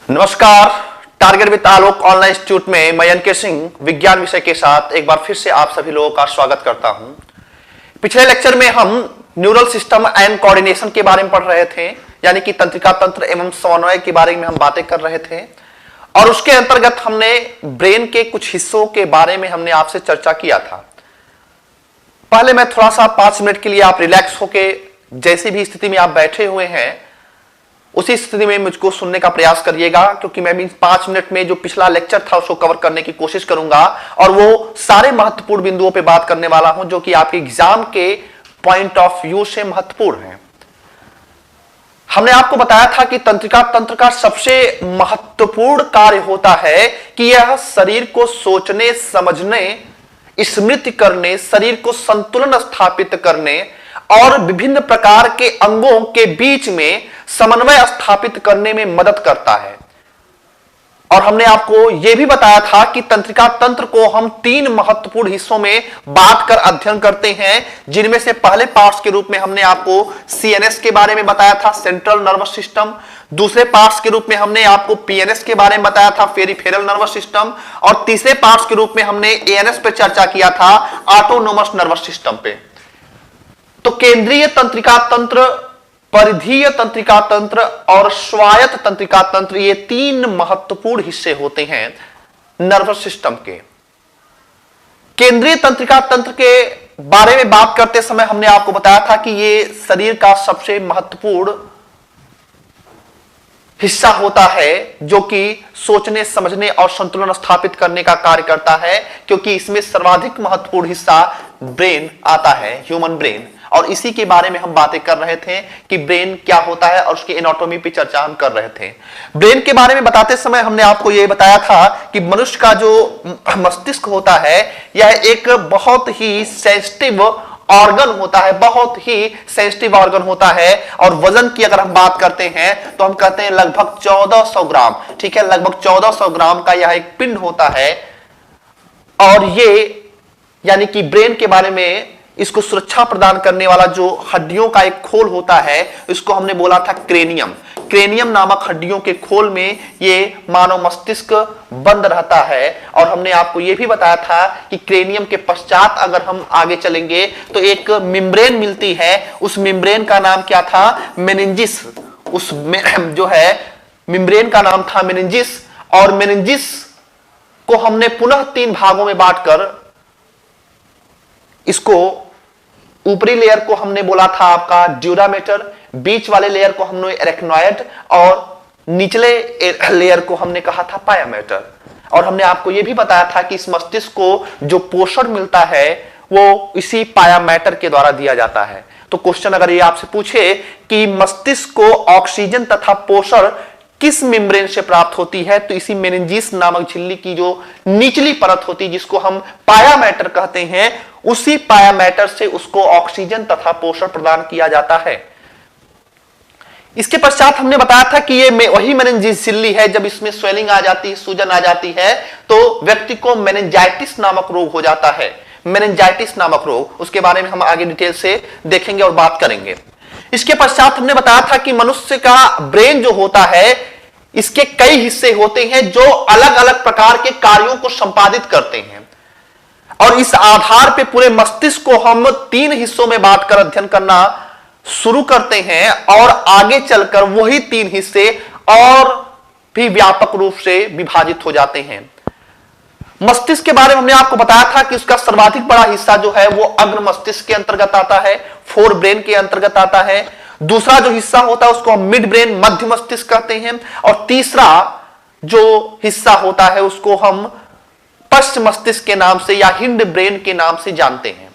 नमस्कार। Target with Alok online institute में मैं एनके सिंह विज्ञान विषय के साथ एक बार फिर से आप सभी लोगों का स्वागत करता हूं। पिछले लेक्चर में हम न्यूरल सिस्टम एंड कोऑर्डिनेशन के बारे में पढ़ रहे थे, यानी कि तंत्रिका तंत्र एवं समन्वय के बारे में हम बातें कर रहे थे और उसके अंतर्गत हमने ब्रेन के कुछ हिस्सों के बारे में हमने आपसे चर्चा किया था। पहले मैं थोड़ा सा 5 मिनट के लिए आप रिलैक्स होके जैसी भी स्थिति में आप बैठे हुए हैं उसी स्थिति में मुझको सुनने का प्रयास करिएगा, क्योंकि मैं भी 5 मिनट में जो पिछला लेक्चर था उसको कवर करने की कोशिश करूंगा और वो सारे महत्वपूर्ण बिंदुओं पे बात करने वाला हूं जो कि आपके एग्जाम के पॉइंट ऑफ व्यू से महत्वपूर्ण है। हमने आपको बताया था कि तंत्रिका तंत्र का सबसे महत्वपूर्ण कार्य होता है कि यह शरीर को सोचने, समझने, स्मृति करने, शरीर को संतुलन स्थापित करने और विभिन्न प्रकार के अंगों के बीच में समन्वय स्थापित करने में मदद करता है। और हमने आपको यह भी बताया था कि तंत्रिका तंत्र को हम 3 महत्वपूर्ण हिस्सों में बांट कर अध्ययन करते हैं, जिनमें से पहले पार्ट्स के रूप में हमने आपको सीएनएस के बारे में बताया था, सेंट्रल नर्वस सिस्टम। दूसरे पार्ट्स के रूप में हमने आपको पीएनएस के बारे में बताया था, पेरिफेरल नर्वस सिस्टम। और तीसरे पार्ट्स के रूप में हमने एएनएस पे चर्चा किया था, ऑटोनोमस नर्वस सिस्टम पे। तो केंद्रीय तंत्रिका तंत्र, परिधीय तंत्रिका तंत्र और स्वायत्त तंत्रिका तंत्र, ये 3 महत्वपूर्ण हिस्से होते हैं नर्वस सिस्टम के। केंद्रीय तंत्रिका तंत्र के बारे में बात करते समय हमने आपको बताया था कि ये शरीर का सबसे महत्वपूर्ण हिस्सा होता है जो कि सोचने, समझने और संतुलन स्थापित करने का कार्य करता है, क्योंकि इसमें सर्वाधिक महत्वपूर्ण हिस्सा ब्रेन आता है, ह्यूमन ब्रेन। और इसी के बारे में हम बातें कर रहे थे कि ब्रेन क्या होता है और उसकी एनाटॉमी पे चर्चा हम कर रहे थे। ब्रेन के बारे में बताते समय हमने आपको यह बताया था कि मनुष्य का जो मस्तिष्क होता है यह एक बहुत ही सेंसिटिव ऑर्गन होता है, बहुत ही सेंसिटिव ऑर्गन होता है। और वजन की अगर हम बात करते हैं तो हम कहते हैं लगभग 1400 ग्राम, ठीक है, लगभग 1400 ग्राम का यह एक पिंड होता है। और ये यानी कि ब्रेन के बारे में इसको सुरक्षा प्रदान करने वाला जो हड्डियों का एक खोल होता है, इसको हमने बोला था क्रेनियम। क्रेनियम नामक हड्डियों के खोल में ये मानव मस्तिष्क बंद रहता है। और हमने आपको यह भी बताया था कि क्रेनियम के पश्चात अगर हम आगे चलेंगे तो एक मेम्ब्रेन मिलती है, उस मेम्ब्रेन का नाम क्या था, मेनिंजिस। उस जो है मेम्ब्रेन का नाम था मेनिंजिस। और मेनिंजिस को हमने पुनः 3 भागों में बांटकर इसको ऊपरी लेयर को हमने बोला था आपका ड्यूरामेटर, बीच वाले लेयर को हमने एरेक्नॉइड और निचले लेयर को हमने कहा था पायामेटर। और हमने आपको यह भी बताया था कि इस मस्तिष्क को जो पोषण मिलता है वो इसी पायामेटर के द्वारा दिया जाता है। तो क्वेश्चन अगर ये आपसे पूछे कि मस्तिष्क को ऑक्सीजन तथा पोषण किस मेम्ब्रेन से प्राप्त होती है, तो इसी मेनिंजिस नामक झिल्ली की जो निचली परत होती है जिसको हम पायामेटर कहते हैं, उसी पायामेटर से उसको ऑक्सीजन तथा पोषण प्रदान किया जाता है। इसके पश्चात हमने बताया था कि ये वही मेनिंजिस झिल्ली है, जब इसमें स्वेलिंग आ जाती है, सूजन आ जाती है, तो व्यक्ति को मेनिंजाइटिस नामक रोग हो जाता है। मेनिंजाइटिस नामक रोग, उसके बारे में हम आगे डिटेल से देखेंगे और बात करेंगे। इसके पश्चात हमने बताया था कि मनुष्य का ब्रेन जो होता है इसके कई हिस्से होते हैं जो अलग अलग प्रकार के कार्यों को संपादित करते हैं। और इस आधार पे पूरे मस्तिष्क को हम 3 हिस्सों में बांटकर अध्ययन करना शुरू करते हैं और आगे चलकर वही 3 हिस्से और भी व्यापक रूप से विभाजित हो जाते हैं। मस्तिष्क के बारे में हमने आपको बताया था कि उसका सर्वाधिक बड़ा हिस्सा जो है वो अग्र मस्तिष्क के अंतर्गत आता है, फोर ब्रेन के अंतर्गत आता है। दूसरा जो हिस्सा होता है उसको हम मिड ब्रेन, मध्य मस्तिष्क कहते हैं। और तीसरा जो हिस्सा होता है उसको हम पश्च मस्तिष्क के नाम से या हिंड ब्रेन के नाम से जानते हैं।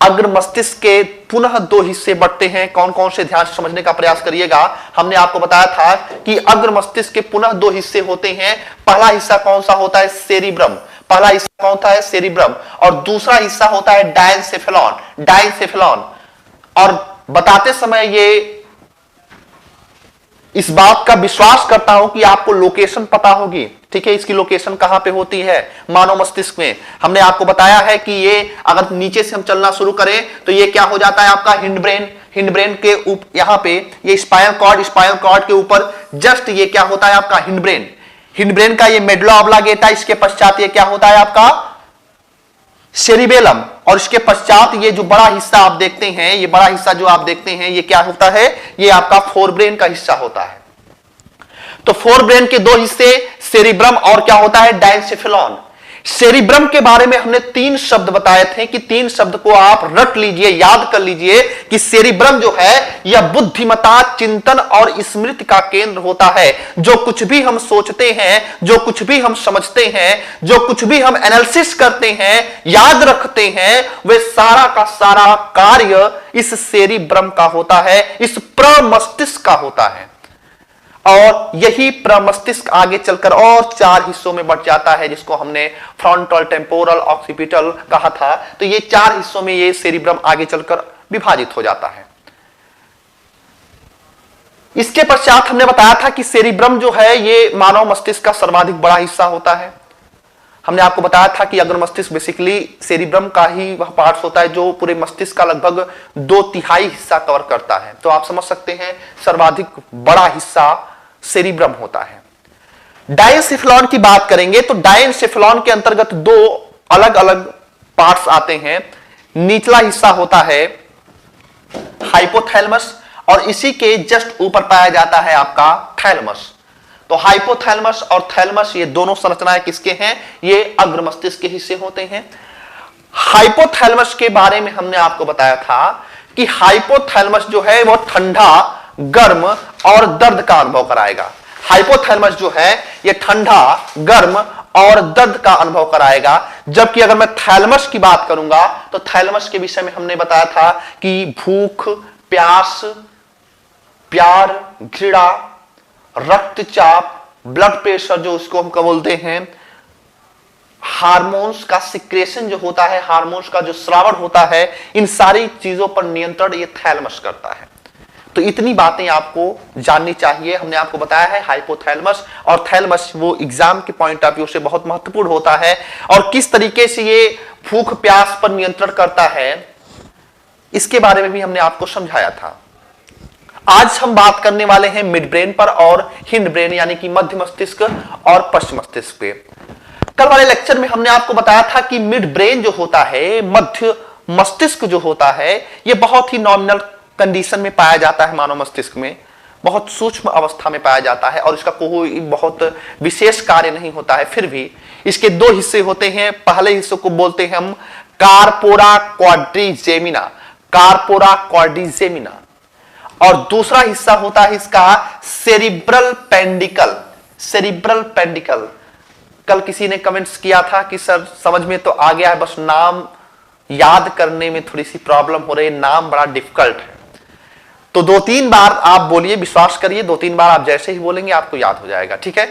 अग्र मस्तिष्क के पुनः 2 हिस्से बढ़ते हैं, कौन कौन से, ध्यान से समझने का प्रयास करिएगा। हमने आपको बताया था कि अग्र मस्तिष्क के पुनः 2 हिस्से होते हैं। पहला हिस्सा कौन सा होता है, सेरिब्रम। पहला हिस्सा कौन सा है, सेरिब्रम। और दूसरा हिस्सा होता है डायनसेफेलॉन, डायनसेफेलॉन। और बताते समय ये इस बात का विश्वास करता हूं कि आपको लोकेशन पता होगी, ठीक है, इसकी लोकेशन कहां पे होती है, मानव मस्तिष्क में। हमने आपको बताया है कि ये अगर नीचे से हम चलना शुरू करें तो ये क्या हो जाता है आपका हिंड ब्रेन, हिंड ब्रेन के यहां पे ये स्पाइनल कॉर्ड के ऊपर जस्ट ये क्या होता है आपका हिंड ब्रेन का ये मेडुला ऑब्लांगेटा, इसके पश्चात ये क्या होता है आपका सेरिबेलम, और इसके पश्चात ये जो बड़ा हिस्सा आप देखते हैं, ये बड़ा हिस्सा जो आप देखते हैं ये क्या होता है, ये आपका फोर ब्रेन का हिस्सा होता है। तो फोर ब्रेन के दो हिस्से सेरिब्रम और क्या होता है डायनसेफेलॉन। सेरिब्रम के बारे में हमने 3 शब्द बताए थे कि 3 शब्द को आप रट लीजिए, याद कर लीजिए कि सेरिब्रम जो है यह बुद्धिमत्ता, चिंतन और स्मृति का केंद्र होता है। जो कुछ भी हम सोचते हैं, जो कुछ भी हम समझते हैं, जो कुछ भी हम एनालिसिस करते हैं, याद रखते हैं, वे सारा का सारा कार्य इस सेरिब्रम का होता है, इस प्रमस्तिष्क का होता है। और यही प्रमस्तिष्क आगे चलकर और 4 हिस्सों में बढ़ जाता है, जिसको हमने फ्रंटल, टेम्पोरल, ऑक्सीपिटल कहा था। तो ये 4 हिस्सों में ये सेरिब्रम आगे चलकर विभाजित हो जाता है। इसके पश्चात हमने बताया था कि सेरिब्रम जो है ये मानव मस्तिष्क का सर्वाधिक बड़ा हिस्सा होता है। हमने आपको बताया था कि अग्र मस्तिष्क बेसिकली सेरिब्रम का ही वह पार्ट होता है जो पूरे मस्तिष्क का लगभग 2/3 हिस्सा कवर करता है। तो आप समझ सकते हैं सर्वाधिक बड़ा हिस्सा सेरिब्रम होता है। डायनसेफेलॉन की बात करेंगे तो डायनसेफेलॉन के अंतर्गत 2 अलग अलग पार्ट्स आते हैं। निचला हिस्सा होता है हाइपोथैलेमस और इसी के जस्ट ऊपर पाया जाता है आपका थैलेमस। तो हाइपोथैलेमस और थैलेमस ये दोनों संरचनाएं किसके हैं, ये अग्र मस्तिष्क के हिस्से होते हैं। हाइपोथैलेमस के बारे में हमने आपको बताया था कि हाइपोथैलेमस जो है वो ठंडा, गर्म और दर्द का अनुभव कराएगा। हाइपोथैलेमस जो है ये ठंडा, गर्म और दर्द का अनुभव कराएगा। जबकि अगर मैं थैलेमस की बात करूंगा तो थैलेमस के विषय में हमने बताया था कि भूख, प्यास, प्यार, घृणा, रक्तचाप, ब्लड प्रेशर जो उसको हम बोलते हैं, हार्मोन्स का सिक्रेशन जो होता है, हार्मोन्स का जो स्रावण होता है, इन सारी चीजों पर नियंत्रण ये थैलेमस करता है। तो इतनी बातें आपको जाननी चाहिए। हमने आपको बताया है हाइपोथैलेमस और थैलेमस वो एग्जाम के पॉइंट ऑफ व्यू से बहुत महत्वपूर्ण होता है और किस तरीके से ये भूख प्यास पर नियंत्रण करता है इसके बारे में भी हमने आपको समझाया था। आज हम बात करने वाले हैं मिड ब्रेन पर और हिंड ब्रेन यानी कि मध्य मस्तिष्क और पश्च मस्तिष्क पे। कल वाले लेक्चर में हमने आपको बताया था कि मिड ब्रेन जो होता है, मध्य मस्तिष्क जो होता है, ये बहुत ही नॉमिनल कंडीशन में पाया जाता है। मानव मस्तिष्क में बहुत सूक्ष्म अवस्था में पाया जाता है और इसका कोई बहुत विशेष कार्य नहीं होता है। फिर भी इसके 2 हिस्से होते हैं। पहले हिस्से को बोलते हैं हम कार्पोरा क्वाड्रिजेमिना, कार्पोरा क्वाड्रिजेमिना, और दूसरा हिस्सा होता है इसका सेरिब्रल पेंडिकल, सेरिब्रल पेंडिकल। कल किसी ने कमेंट्स किया था कि सर समझ में तो आ गया है, बस नाम याद करने में थोड़ी सी प्रॉब्लम हो रही है, नाम बड़ा डिफिकल्ट है। तो 2-3 बार आप बोलिए, विश्वास करिए 2-3 बार आप जैसे ही बोलेंगे आपको याद हो जाएगा, ठीक है।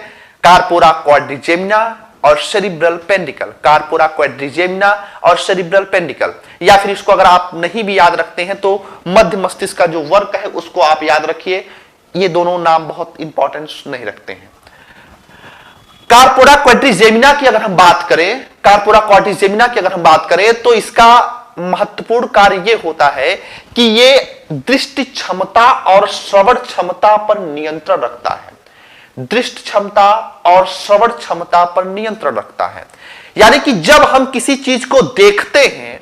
कार्पोरा क्वाड्रिजेमिना और सेरिब्रल पेंडिकल, कार्पोरा क्वाड्रिजेमिना और सेरिब्रल पेंडिकल, या फिर इसको अगर आप नहीं भी याद रखते हैं तो मध्य मस्तिष्क का जो वर्क है उसको आप याद रखिए। ये दोनों नाम बहुत इंपॉर्टेंस नहीं रखते हैं। कार्पोरा क्वाड्रिजेमिना की अगर हम बात करें, कार्पोरा क्वाड्रिजेमिना की अगर हम बात करें तो इसका महत्वपूर्ण कार्य यह होता है कि ये दृष्टि क्षमता और श्रवण क्षमता पर नियंत्रण रखता है। दृष्टि क्षमता और श्रवण क्षमता पर नियंत्रण रखता है। यानी कि जब हम किसी चीज को देखते हैं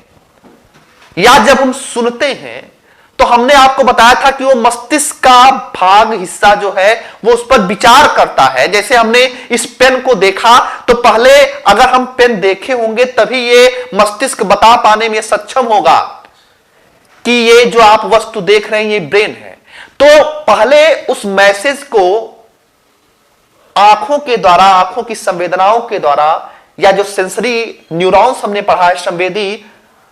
या जब हम सुनते हैं तो हमने आपको बताया था कि वो मस्तिष्क का भाग हिस्सा जो है वो उस पर विचार करता है। जैसे हमने इस पेन को देखा तो पहले अगर हम पेन देखे होंगे तभी ये मस्तिष्क बता पाने में सक्षम होगा कि ये जो आप वस्तु देख रहे हैं ये ब्रेन है। तो पहले उस मैसेज को आंखों के द्वारा, आंखों की संवेदनाओं के द्वारा, या जो सेंसरी न्यूरॉन्स हमने पढ़ा है, संवेदी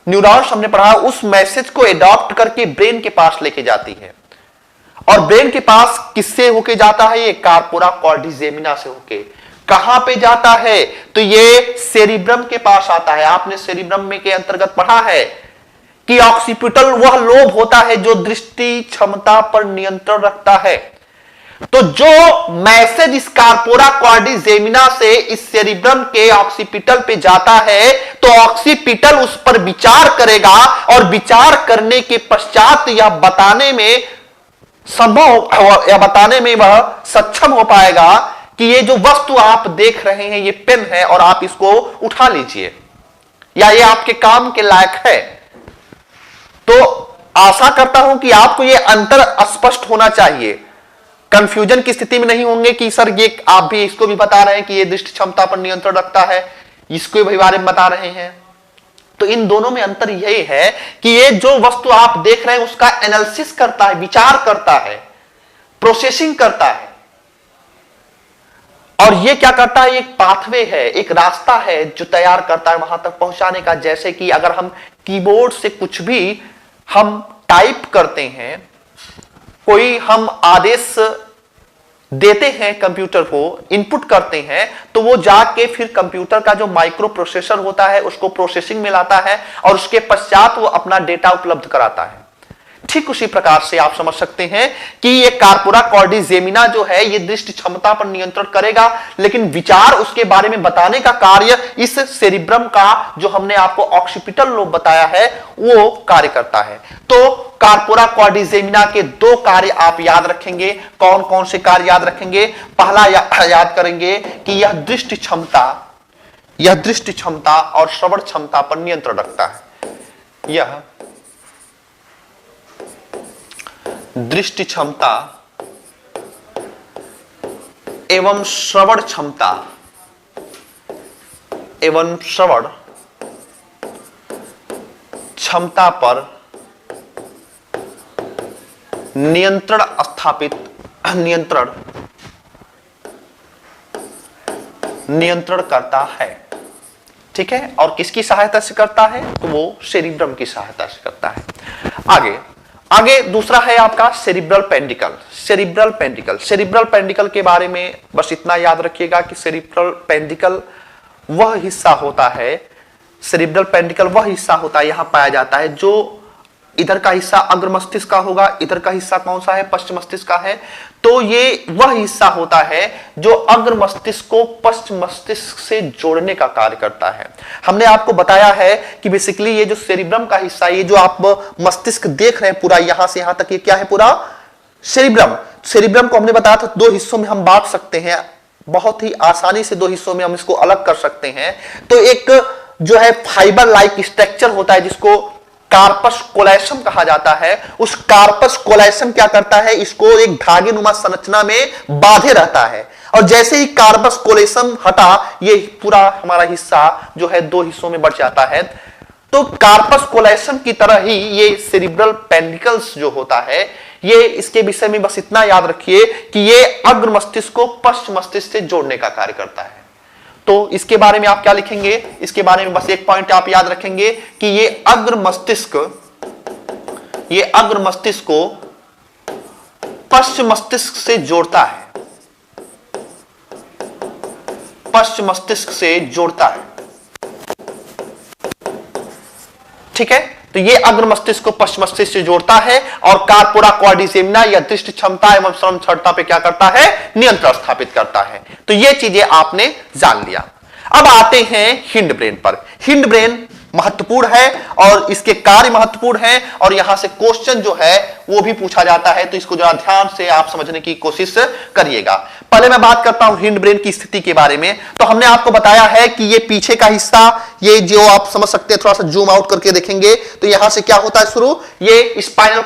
न्यूरॉन्स हमने पढ़ा, उस मैसेज को एडॉप्ट करके ब्रेन के पास लेके जाती है। और ब्रेन के पास किससे होके जाता है, ये कार्पोरा क्वाड्रिजेमिना से होके। कहां पे जाता है तो ये सेरिब्रम के पास आता है। आपने सेरिब्रम में के अंतर्गत पढ़ा है कि ऑक्सीपिटल वह लोब होता है जो दृष्टि क्षमता पर नियंत्रण रखता है। तो जो मैसेज इस कार्पोरा क्वाड्रिजेमिना से इस सेरिब्रम के ऑक्सीपिटल पे जाता है, तो ऑक्सीपिटल उस पर विचार करेगा और विचार करने के पश्चात यह बताने में संभव या बताने में वह सक्षम हो पाएगा कि ये जो वस्तु आप देख रहे हैं ये पेन है और आप इसको उठा लीजिए, या ये आपके काम के लायक है। तो आशा करता हूं कि आपको ये अंतर स्पष्ट होना चाहिए, कंफ्यूजन की स्थिति में नहीं होंगे कि सर ये आप भी इसको भी बता रहे हैं कि ये दृष्टि क्षमता पर नियंत्रण रखता है, इसको भी बारे में बता रहे हैं। तो इन दोनों में अंतर यही है कि ये जो वस्तु आप देख रहे हैं उसका एनालिसिस करता है, विचार करता है, प्रोसेसिंग करता है, और ये क्या करता है, एक पाथवे है, एक रास्ता है जो तैयार करता है वहां तक पहुंचाने का। जैसे कि अगर हम कीबोर्ड से कुछ भी हम टाइप करते हैं, कोई हम आदेश देते हैं कंप्यूटर को, इनपुट करते हैं, तो वो जाके फिर कंप्यूटर का जो माइक्रो प्रोसेसर होता है उसको प्रोसेसिंग में लाता है और उसके पश्चात वो अपना डेटा उपलब्ध कराता है। ठीक उसी प्रकार से आप समझ सकते हैं कि ये कार्पोरा क्वाड्रिजेमिना जो है ये दृष्टि क्षमता पर नियंत्रण करेगा, लेकिन विचार उसके बारे में बताने का कार्य इस सेरिब्रम का जो हमने आपको ऑक्सीपिटल लोब बताया है वो कार्य करता है। तो कार्पोरा क्वाड्रिजेमिना के दो कार्य आप याद रखेंगे। कौन कौन से कार्य याद रखेंगे? पहला याद करेंगे कि यह दृष्टि क्षमता और श्रवण क्षमता पर नियंत्रण रखता है। यह दृष्टि क्षमता एवं श्रवण क्षमता एवं श्रवण क्षमता पर नियंत्रण करता है। ठीक है, और किसकी सहायता से करता है? तो वो सेरिब्रम की सहायता से करता है। आगे दूसरा है आपका सेरिब्रल पेंडिकल के बारे में बस इतना याद रखिएगा कि सेरिब्रल पेंडिकल वह हिस्सा होता है, यहां पाया जाता है जो इधर का हिस्सा अग्र मस्तिष्क का होगा, इधर का हिस्सा कौन सा है? पश्च मस्तिष्क का है। तो ये वह हिस्सा होता है जो अग्र मस्तिष्क को पश्च मस्तिष्क से जोड़ने का कार्य करता है। हमने आपको बताया है कि बेसिकली ये जो सेरिब्रम का हिस्सा, ये जो आप मस्तिष्क देख रहे हैं पूरा यहां से यहां तक, ये क्या है? पूरा सेरिब्रम को हमने बताया था दो हिस्सों में हम बांट सकते हैं, बहुत ही आसानी से दो हिस्सों में हम इसको अलग कर सकते हैं। तो एक जो है फाइबर लाइक स्ट्रक्चर होता है जिसको कार्पस कोलेसम कहा जाता है। उस कार्पस कोलेसम क्या करता है? इसको एक धागे नुमा संरचना में बांधे रहता है, और जैसे ही कार्पस कोलेसम हटा ये पूरा हमारा हिस्सा जो है दो हिस्सों में बढ़ जाता है। तो कार्पस कोलेसम की तरह ही ये सेरिब्रल पेंडिकल्स जो होता है, ये इसके विषय में बस इतना याद रखिए कि ये अग्र मस्तिष्क को पश्च मस्तिष्क से जोड़ने का कार्य करता है। तो इसके बारे में आप क्या लिखेंगे? इसके बारे में बस एक पॉइंट आप याद रखेंगे कि ये अग्र मस्तिष्क को पश्च मस्तिष्क से जोड़ता है, ठीक है। तो ये अग्र मस्तिष्क को पश्च मस्तिष्क से जोड़ता है और कार्पोरा क्वाड्रिजेमिना या दृष्टि क्षमता एवं श्रवण क्षमता पे क्या करता है? नियंत्रण स्थापित करता है। तो ये चीजें आपने जान लिया। अब आते हैं हिंड ब्रेन पर। हिंड ब्रेन महत्वपूर्ण है और इसके कार्य महत्वपूर्ण है, और यहां से क्वेश्चन जो है वो भी पूछा जाता है, तो इसको जरा ध्यान से आप समझने की कोशिश करिएगा। पहले मैं बात करता हूं हिंड ब्रेन की स्थिति के बारे में। तो हमने आपको बताया है कि ये पीछे का हिस्सा, ये जो आप समझ सकते हैं, थोड़ा सा जूम आउट करके देखेंगे तो यहां से क्या होता है शुरू? ये स्पाइनल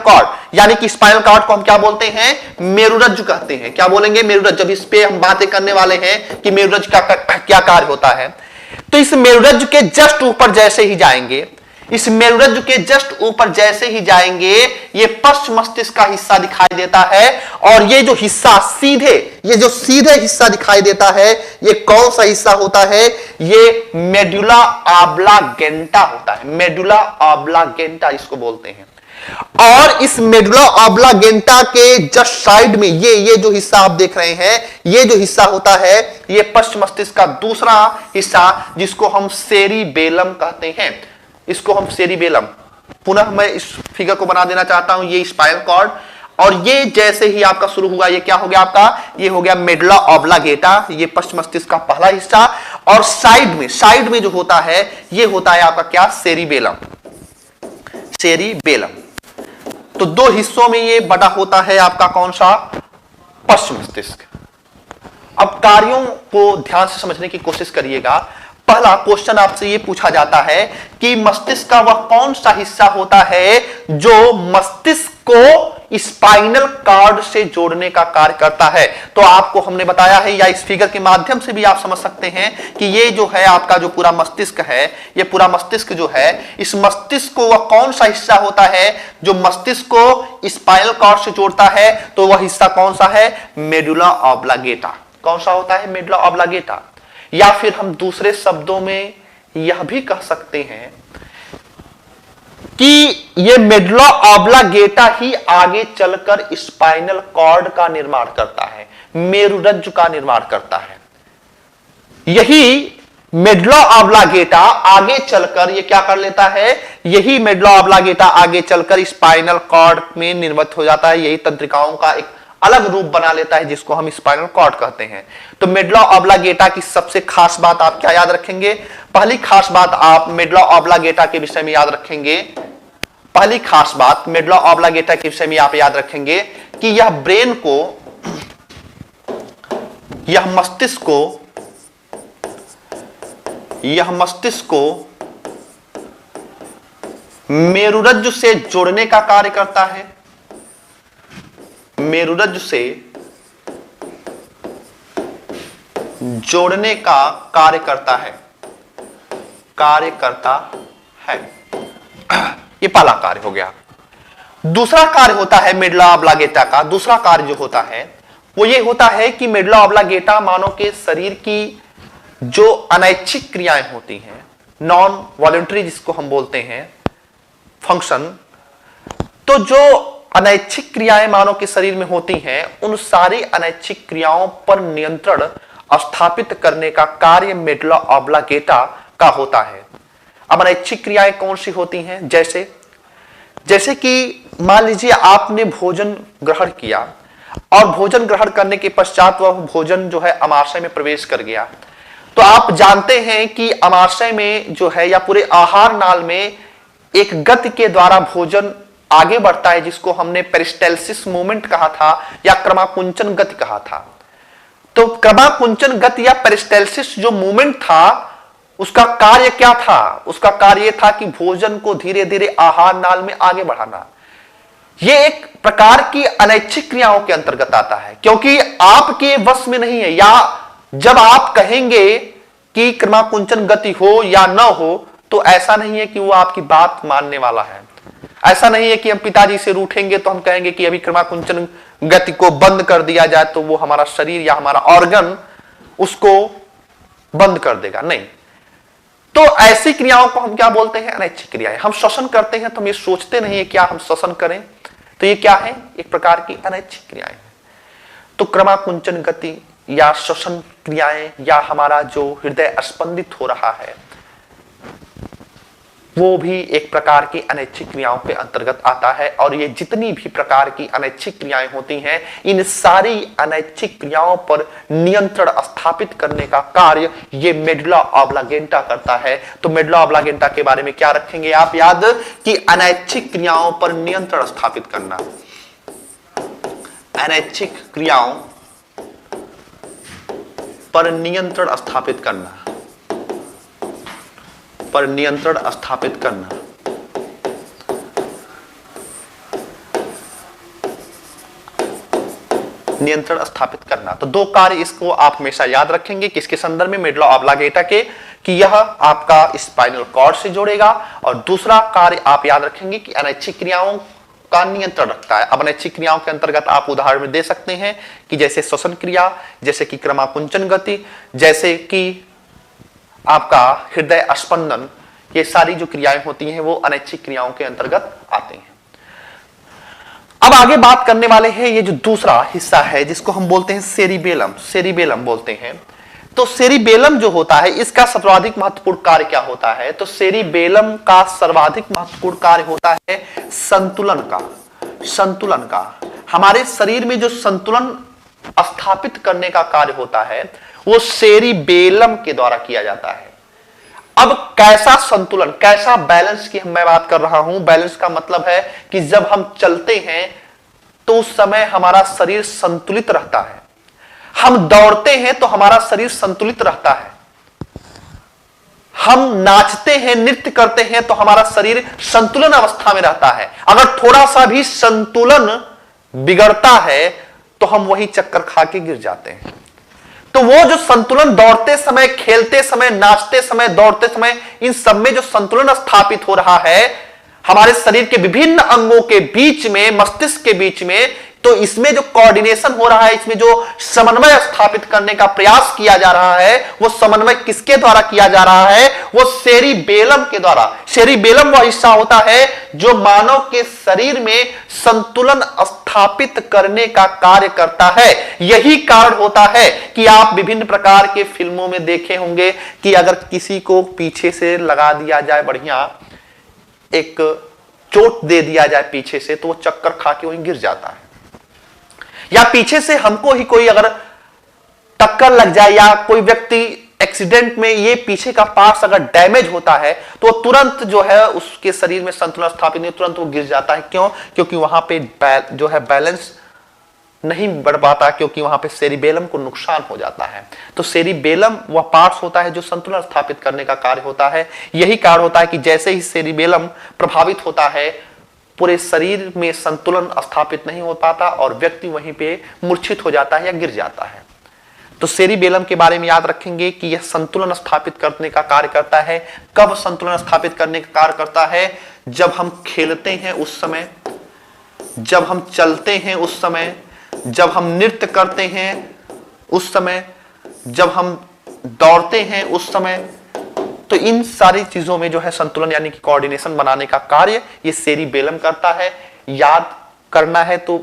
कॉर्ड, यानी कि स्पाइनल कॉर्ड को हम क्या बोलते हैं? मेरुरज्जु कहते हैं। क्या बोलेंगे? मेरुरज्जु। जब इस पे हम बातें करने वाले हैं कि मेरुरज्जु का क्या कार्य होता है, तो इस मेरुरज्जु के जस्ट ऊपर जैसे ही जाएंगे, ये पश्च मस्तिष्क का हिस्सा दिखाई देता है, और ये जो सीधे हिस्सा दिखाई देता है, ये कौन सा हिस्सा होता है? ये मेडुला ऑब्लांगेटा होता है। मेडुला ऑब्लांगेटा इसको बोलते हैं। और इस मेडुला ऑब्लांगेटा के जस्ट साइड में ये जो हिस्सा आप देख रहे हैं, ये जो हिस्सा होता है, ये पश्च मस्तिष्क का दूसरा हिस्सा, जिसको हम सेरिबेलम कहते हैं। पुनः मैं इस फिगर को बना देना चाहता हूं। ये स्पाइनल कॉर्ड और ये जैसे ही आपका शुरू हुआ, ये क्या हो गया आपका, ये हो गया मेडुला ऑब्लांगेटा, ये पश्च मस्तिष्क का पहला हिस्सा। और साइड में जो होता है ये होता है आपका क्या, सेरिबेलम। सेरिबेलम तो दो हिस्सों में ये बटा होता है आपका कौन सा, पश्च मस्तिष्क। अब कार्यों को ध्यान से समझने की कोशिश करिएगा। पहला क्वेश्चन आपसे ये पूछा जाता है कि मस्तिष्क का वह कौन सा हिस्सा होता है जो मस्तिष्क को स्पाइनल कॉर्ड से जोड़ने का कार्य करता है। तो आपको हमने बताया है, या इस फिगर के माध्यम से भी आप समझ सकते हैं कि ये जो है आपका जो पूरा मस्तिष्क है, ये पूरा मस्तिष्क जो है, इस मस्तिष्क को वह कौन सा हिस्सा होता है जो मस्तिष्क को स्पाइनल कॉर्ड से जोड़ता है। तो वह हिस्सा कौन सा है, मेडुला ऑब्लांगेटा। कौन सा होता है, मेडुला ऑब्लांगेटा। या फिर हम दूसरे शब्दों में यह भी कह सकते हैं कि यह मेडुला ऑब्लांगेटा ही आगे चलकर स्पाइनल कॉर्ड का निर्माण करता है, मेरुरज्जु का निर्माण करता है। यही मेडुला ऑब्लांगेटा आगे चलकर ये क्या कर लेता है, यही मेडुला ऑब्लांगेटा आगे चलकर स्पाइनल कॉर्ड में निर्मित हो जाता है। यही तंत्रिकाओं का एक अलग रूप बना लेता है जिसको हम स्पाइनल कॉर्ड कहते हैं। तो मेडुला ऑब्लांगेटा की सबसे खास बात आप क्या याद रखेंगे, पहली खास बात आप मेडुला ऑब्लांगेटा के विषय में याद रखेंगे। पहली खास बात मेडुला ऑब्लांगेटा के विषय में आप याद रखेंगे कि यह ब्रेन को, यह मस्तिष्क को मेरुरज्जु से जोड़ने का कार्य करता है, मेरुरज्जु से जोड़ने का कार्य करता है, ये पहला कार्य हो गया। दूसरा कार्य होता है मेडुला ऑब्लांगेटा का, दूसरा कार्य जो होता है वो ये होता है कि मेडुला ऑब्लांगेटा मानव के शरीर की जो अनैच्छिक क्रियाएं होती हैं, नॉन वॉलंटरी जिसको हम बोलते हैं फंक्शन, तो जो अनैच्छिक क्रियाएं मानव के शरीर में होती हैं उन सारी अनैच्छिक क्रियाओं पर नियंत्रण स्थापित करने का कार्य मेडुला ऑब्लांगेटा का होता है। अब अनैच्छिक क्रियाएं कौन सी होती हैं, जैसे कि मान लीजिए आपने भोजन ग्रहण किया और भोजन ग्रहण करने के पश्चात वह भोजन जो है अमाशय में प्रवेश कर गया। तो आप जानते हैं कि अमाशय में जो है या पूरे आहार नाल में एक गति के द्वारा भोजन आगे बढ़ता है जिसको हमने पेरिस्टाल्सिस मूवमेंट कहा था या क्रमाकुंचन गति कहा था। तो क्रमाकुंचन गति या पेरिस्टाल्सिस जो मूवमेंट था उसका कार्य क्या था, उसका कार्य यह था कि भोजन को धीरे धीरे आहार नाल में आगे बढ़ाना। यह एक प्रकार की अनैच्छिक क्रियाओं के अंतर्गत आता है क्योंकि आपके वश में नहीं है। या जब आप कहेंगे कि क्रमाकुंचन गति हो या ना हो तो ऐसा नहीं है कि वो आपकी बात मानने वाला है। ऐसा नहीं है कि हम पिताजी से रूठेंगे तो हम कहेंगे कि अभी क्रमाकुंचन गति को बंद कर दिया जाए तो वो हमारा शरीर या हमारा ऑर्गन उसको बंद कर देगा, नहीं। तो ऐसी क्रियाओं को हम क्या बोलते हैं, अनैच्छिक क्रियाएं। हम श्वसन करते हैं तो हम ये सोचते नहीं है क्या हम श्वसन करें, तो ये क्या है, एक प्रकार की अनैच्छिक क्रियाएं हैं। तो क्रमाकुंचन गति या श्वसन क्रियाएं या हमारा जो हृदय स्पंदित हो रहा है वो भी एक प्रकार की अनैच्छिक क्रियाओं के अंतर्गत आता है। और ये जितनी भी प्रकार की अनैच्छिक क्रियाएं होती हैं इन सारी अनैच्छिक क्रियाओं पर नियंत्रण स्थापित करने का कार्य ये मेडुला ऑब्लांगेटा करता है। तो मेडुला ऑब्लांगेटा के बारे में क्या रखेंगे आप याद, कि अनैच्छिक क्रियाओं पर नियंत्रण स्थापित करना, अनैच्छिक क्रियाओं पर नियंत्रण स्थापित करना, पर नियंत्रण स्थापित करना। नियंत्रण स्थापित करना। तो दो कार्य इसको आप हमेशा याद रखेंगे किसके संदर्भ में, मेडुला ऑब्लांगेटा के, कि यह आपका स्पाइनल कॉर्ड से जोड़ेगा। और दूसरा कार्य आप याद रखेंगे कि अनैच्छिक क्रियाओं का नियंत्रण रखता है। अब अनैच्छिक क्रियाओं के अंतर्गत आप उदाहरण में दे सकते हैं कि जैसे श्वसन क्रिया, जैसे कि क्रमाकुंचन गति, जैसे कि आपका हृदय स्पंदन, ये सारी जो क्रियाएं होती हैं वो अनैच्छिक क्रियाओं के अंतर्गत आते हैं। अब आगे बात करने वाले हैं ये जो दूसरा हिस्सा है जिसको हम बोलते हैं सेरिबेलम, सेरिबेलम बोलते हैं। तो सेरिबेलम जो होता है इसका सर्वाधिक महत्वपूर्ण कार्य क्या होता है, तो सेरिबेलम का सर्वाधिक महत्वपूर्ण कार्य होता है संतुलन का, संतुलन का। हमारे शरीर में जो संतुलन स्थापित करने का कार्य होता है वो सेरिबेलम के द्वारा किया जाता है। अब कैसा संतुलन, कैसा बैलेंस की मैं बात कर रहा हूं। बैलेंस का मतलब है कि जब हम चलते हैं तो उस समय हमारा शरीर संतुलित रहता है, हम दौड़ते हैं तो हमारा शरीर संतुलित रहता है, हम नाचते हैं, नृत्य करते हैं तो हमारा शरीर संतुलन अवस्था में रहता है। अगर थोड़ा सा भी संतुलन बिगड़ता है तो हम वही चक्कर खा के गिर जाते हैं। तो वो जो संतुलन दौड़ते समय, खेलते समय, नाचते समय, दौड़ते समय, इन सब में जो संतुलन स्थापित हो रहा है हमारे शरीर के विभिन्न अंगों के बीच में, मस्तिष्क के बीच में, तो इसमें जो कोऑर्डिनेशन हो रहा है, इसमें जो समन्वय स्थापित करने का प्रयास किया जा रहा है, वो समन्वय किसके द्वारा किया जा रहा है? वो सेरिबेलम के द्वारा। सेरिबेलम वह हिस्सा होता है जो मानव के शरीर में संतुलन स्थापित करने का कार्य करता है। यही कारण होता है कि आप विभिन्न प्रकार के फिल्मों में देखे होंगे कि अगर किसी को पीछे से लगा दिया जाए, बढ़िया एक चोट दे दिया जाए पीछे से, तो वो चक्कर खा के वहीं गिर जाता है। या पीछे से हमको ही कोई अगर टक्कर लग जाए या कोई व्यक्ति एक्सीडेंट में ये पीछे का पार्ट्स अगर डैमेज होता है तो तुरंत जो है उसके शरीर में संतुलन स्थापित नहीं, तुरंत वो गिर जाता है। क्यों? क्योंकि वहां पे जो है बैलेंस नहीं बढ़ पाता, क्योंकि वहां पे सेरिबेलम को नुकसान हो जाता है। तो सेरिबेलम वह पार्ट्स होता है जो संतुलन स्थापित करने का कार्य होता है। यही कारण होता है कि जैसे ही सेरिबेलम प्रभावित होता है पूरे शरीर में संतुलन स्थापित नहीं हो पाता और व्यक्ति वहीं पे मूर्छित हो जाता है या गिर जाता है। तो सेरिबेलम के बारे में याद रखेंगे कि यह संतुलन स्थापित करने का कार्य करता है। कब संतुलन स्थापित करने का कार्य करता है? जब हम खेलते हैं उस समय, जब हम चलते हैं उस समय, जब हम नृत्य करते हैं उस समय, जब हम दौड़ते हैं उस समय। तो इन सारी चीजों में जो है संतुलन यानी कि कोऑर्डिनेशन बनाने का कार्य ये सेरिबेलम करता है। याद करना है तो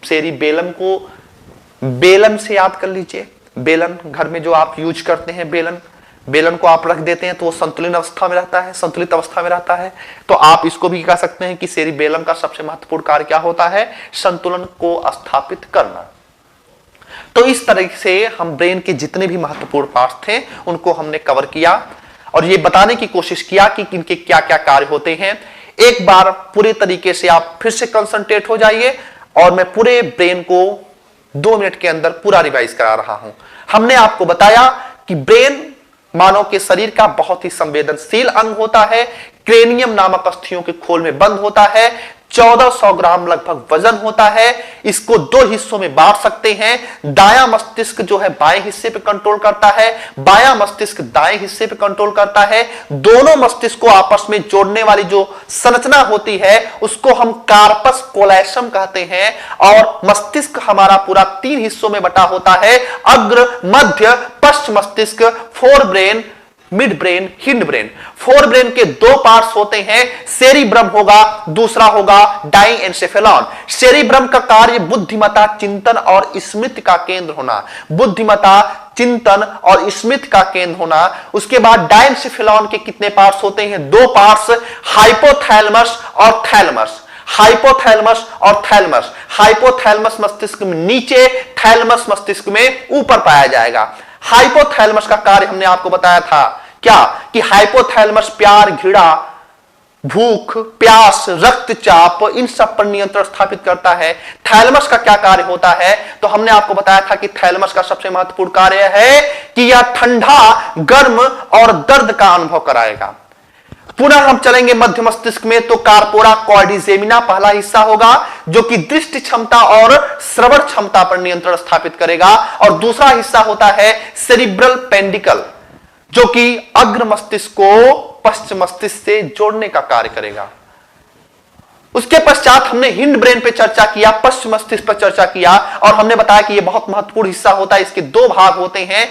सेरिबेलम को बेलन से याद कर लीजिए। बेलन घर में जो आप यूज करते हैं, बेलन को आप रख देते हैं तो वो संतुलित अवस्था में रहता है, संतुलित अवस्था में रहता है। तो आप इसको भी कह सकते हैं कि सेरिबेलम का सबसे महत्वपूर्ण कार्य क्या होता है? संतुलन को स्थापित करना। तो इस तरह से हम ब्रेन के जितने भी महत्वपूर्ण पार्ट्स थे उनको हमने कवर किया और ये बताने की कोशिश किया कि इनके क्या क्या कार्य होते हैं। एक बार पूरे तरीके से आप फिर से कंसंट्रेट हो जाइए और मैं पूरे ब्रेन को 2 मिनट के अंदर पूरा रिवाइज करा रहा हूं। हमने आपको बताया कि ब्रेन मानव के शरीर का बहुत ही संवेदनशील अंग होता है। क्रेनियम नामक अस्थियों के खोल में बंद होता है। 1400 ग्राम लगभग वजन होता है। इसको 2 हिस्सों में बांट सकते हैं। दायां मस्तिष्क जो है बाएं हिस्से पे कंट्रोल करता है, बायां मस्तिष्क दाएं हिस्से पे कंट्रोल करता है। दोनों मस्तिष्क को आपस में जोड़ने वाली जो संरचना होती है उसको हम कार्पस कोलैसम कहते हैं। और मस्तिष्क हमारा पूरा 3 हिस्सों में बटा होता है, अग्र, मध्य, पश्च मस्तिष्क, fore brain, mid brain, hind brain. Fore brain के 2 पार्ट्स होते हैं, सेरिब्रम होगा, दूसरा होगा डाइएन्सेफेलॉन। सेरिब्रम का कार्य बुद्धिमत्ता, चिंतन और स्मृति का केंद्र होना, बुद्धिमत्ता, चिंतन और स्मृति का केंद्र होना। उसके बाद डाइएन्सेफेलॉन के कितने पार्ट्स होते हैं? 2 पार्ट्स, हाइपोथैलेमस और थैलेमस। हाइपोथैलेमस और थैलेमस। हाइपोथैलेमस मस्तिष्क में नीचे, थैलेमस मस्तिष्क में ऊपर पाया जाएगा। हाइपोथैलेमस का कार्य हमने आपको बताया था क्या कि हाइपोथैलेमस प्यार, घृणा, भूख, प्यास, रक्तचाप इन सब पर नियंत्रण स्थापित करता है। थैलेमस का क्या कार्य होता है? तो हमने आपको बताया था कि थैलेमस का सबसे महत्वपूर्ण कार्य है कि यह ठंडा, गर्म और दर्द का अनुभव कराएगा। पुनः हम चलेंगे मध्य मस्तिष्क में तो कार्पोरा क्वाड्रिजेमिना पहला हिस्सा होगा जो कि दृष्टि क्षमता और श्रवण क्षमता पर नियंत्रण स्थापित करेगा। और दूसरा हिस्सा होता है सेरिब्रल पेंडिकल जो कि अग्र मस्तिष्क को पश्च मस्तिष्क से जोड़ने का कार्य करेगा। उसके पश्चात हमने हिंड ब्रेन पे चर्चा किया, पश्च मस्तिष्क पर चर्चा किया और हमने बताया कि यह बहुत महत्वपूर्ण हिस्सा होता है। इसके 2 भाग होते हैं।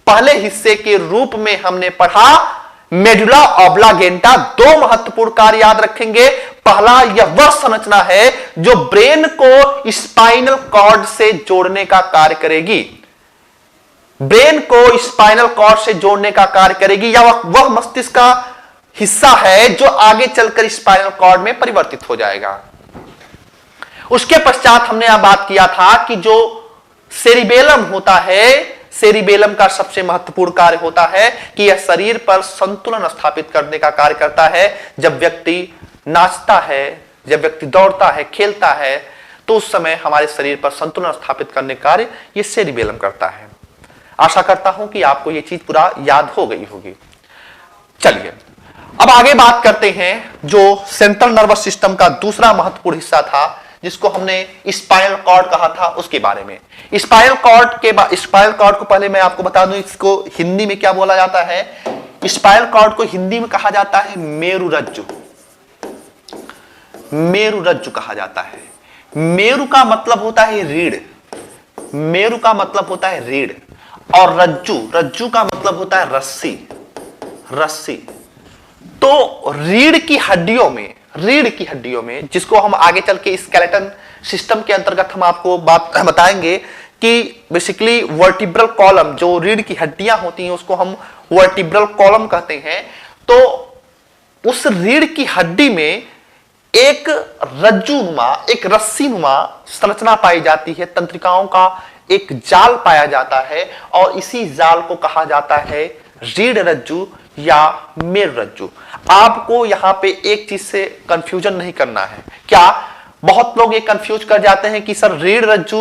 पहले हिस्से के रूप में हमने पढ़ा मेडुला ऑब्लागेंटा। 2 महत्वपूर्ण कार्य याद रखेंगे। पहला, यह वह संरचना है जो ब्रेन को स्पाइनल कॉर्ड से जोड़ने का कार्य करेगी। ब्रेन को स्पाइनल कॉर्ड से जोड़ने का कार्य करेगी या वह मस्तिष्क का हिस्सा है जो आगे चलकर स्पाइनल कॉर्ड में परिवर्तित हो जाएगा। उसके पश्चात हमने यह बात किया था कि जो सेरिबेलम होता है, सेरिबेलम का सबसे महत्वपूर्ण कार्य होता है कि यह शरीर पर संतुलन स्थापित करने का कार्य करता है। जब व्यक्ति नाचता है, जब व्यक्ति दौड़ता है, खेलता है, तो उस समय हमारे शरीर पर संतुलन स्थापित करने का कार्य यह सेरिबेलम करता है। आशा करता हूं कि आपको यह चीज पूरा याद हो गई होगी। चलिए अब आगे बात करते हैं जो सेंट्रल नर्वस सिस्टम का दूसरा महत्वपूर्ण हिस्सा था, जिसको हमने स्पाइनल कॉर्ड कहा था, उसके बारे में। स्पाइनल कॉर्ड को पहले मैं आपको बता दूं, इसको हिंदी में क्या बोला जाता है। स्पाइनल कॉर्ड को हिंदी में कहा जाता है मेरुरज्जु। मेरुरज्जु कहा जाता है। मेरु का मतलब होता है रीढ़, मेरु का मतलब होता है रीढ़, और रज्जु, रज्जु का मतलब होता है रस्सी, रस्सी। तो रीढ़ की हड्डियों में, रीढ़ की हड्डियों में, जिसको हम आगे चल के स्केलेटन सिस्टम के अंतर्गत हम आपको बात बताएंगे कि बेसिकली वर्टिब्रल कॉलम, जो रीढ़ की हड्डियां होती हैं उसको हम वर्टिब्रल कॉलम कहते हैं। तो उस रीढ़ की हड्डी में एक रज्जुनुमा, एक रस्सीनुमा संरचना पाई जाती है, तंत्रिकाओं का एक जाल पाया जाता है, और इसी जाल को कहा जाता है रीढ़ रज्जु या मेरुरज्जु। आपको यहां पे एक चीज से कंफ्यूजन नहीं करना है। क्या बहुत लोग ये कंफ्यूज कर जाते हैं कि सर रीढ़ रज्जु,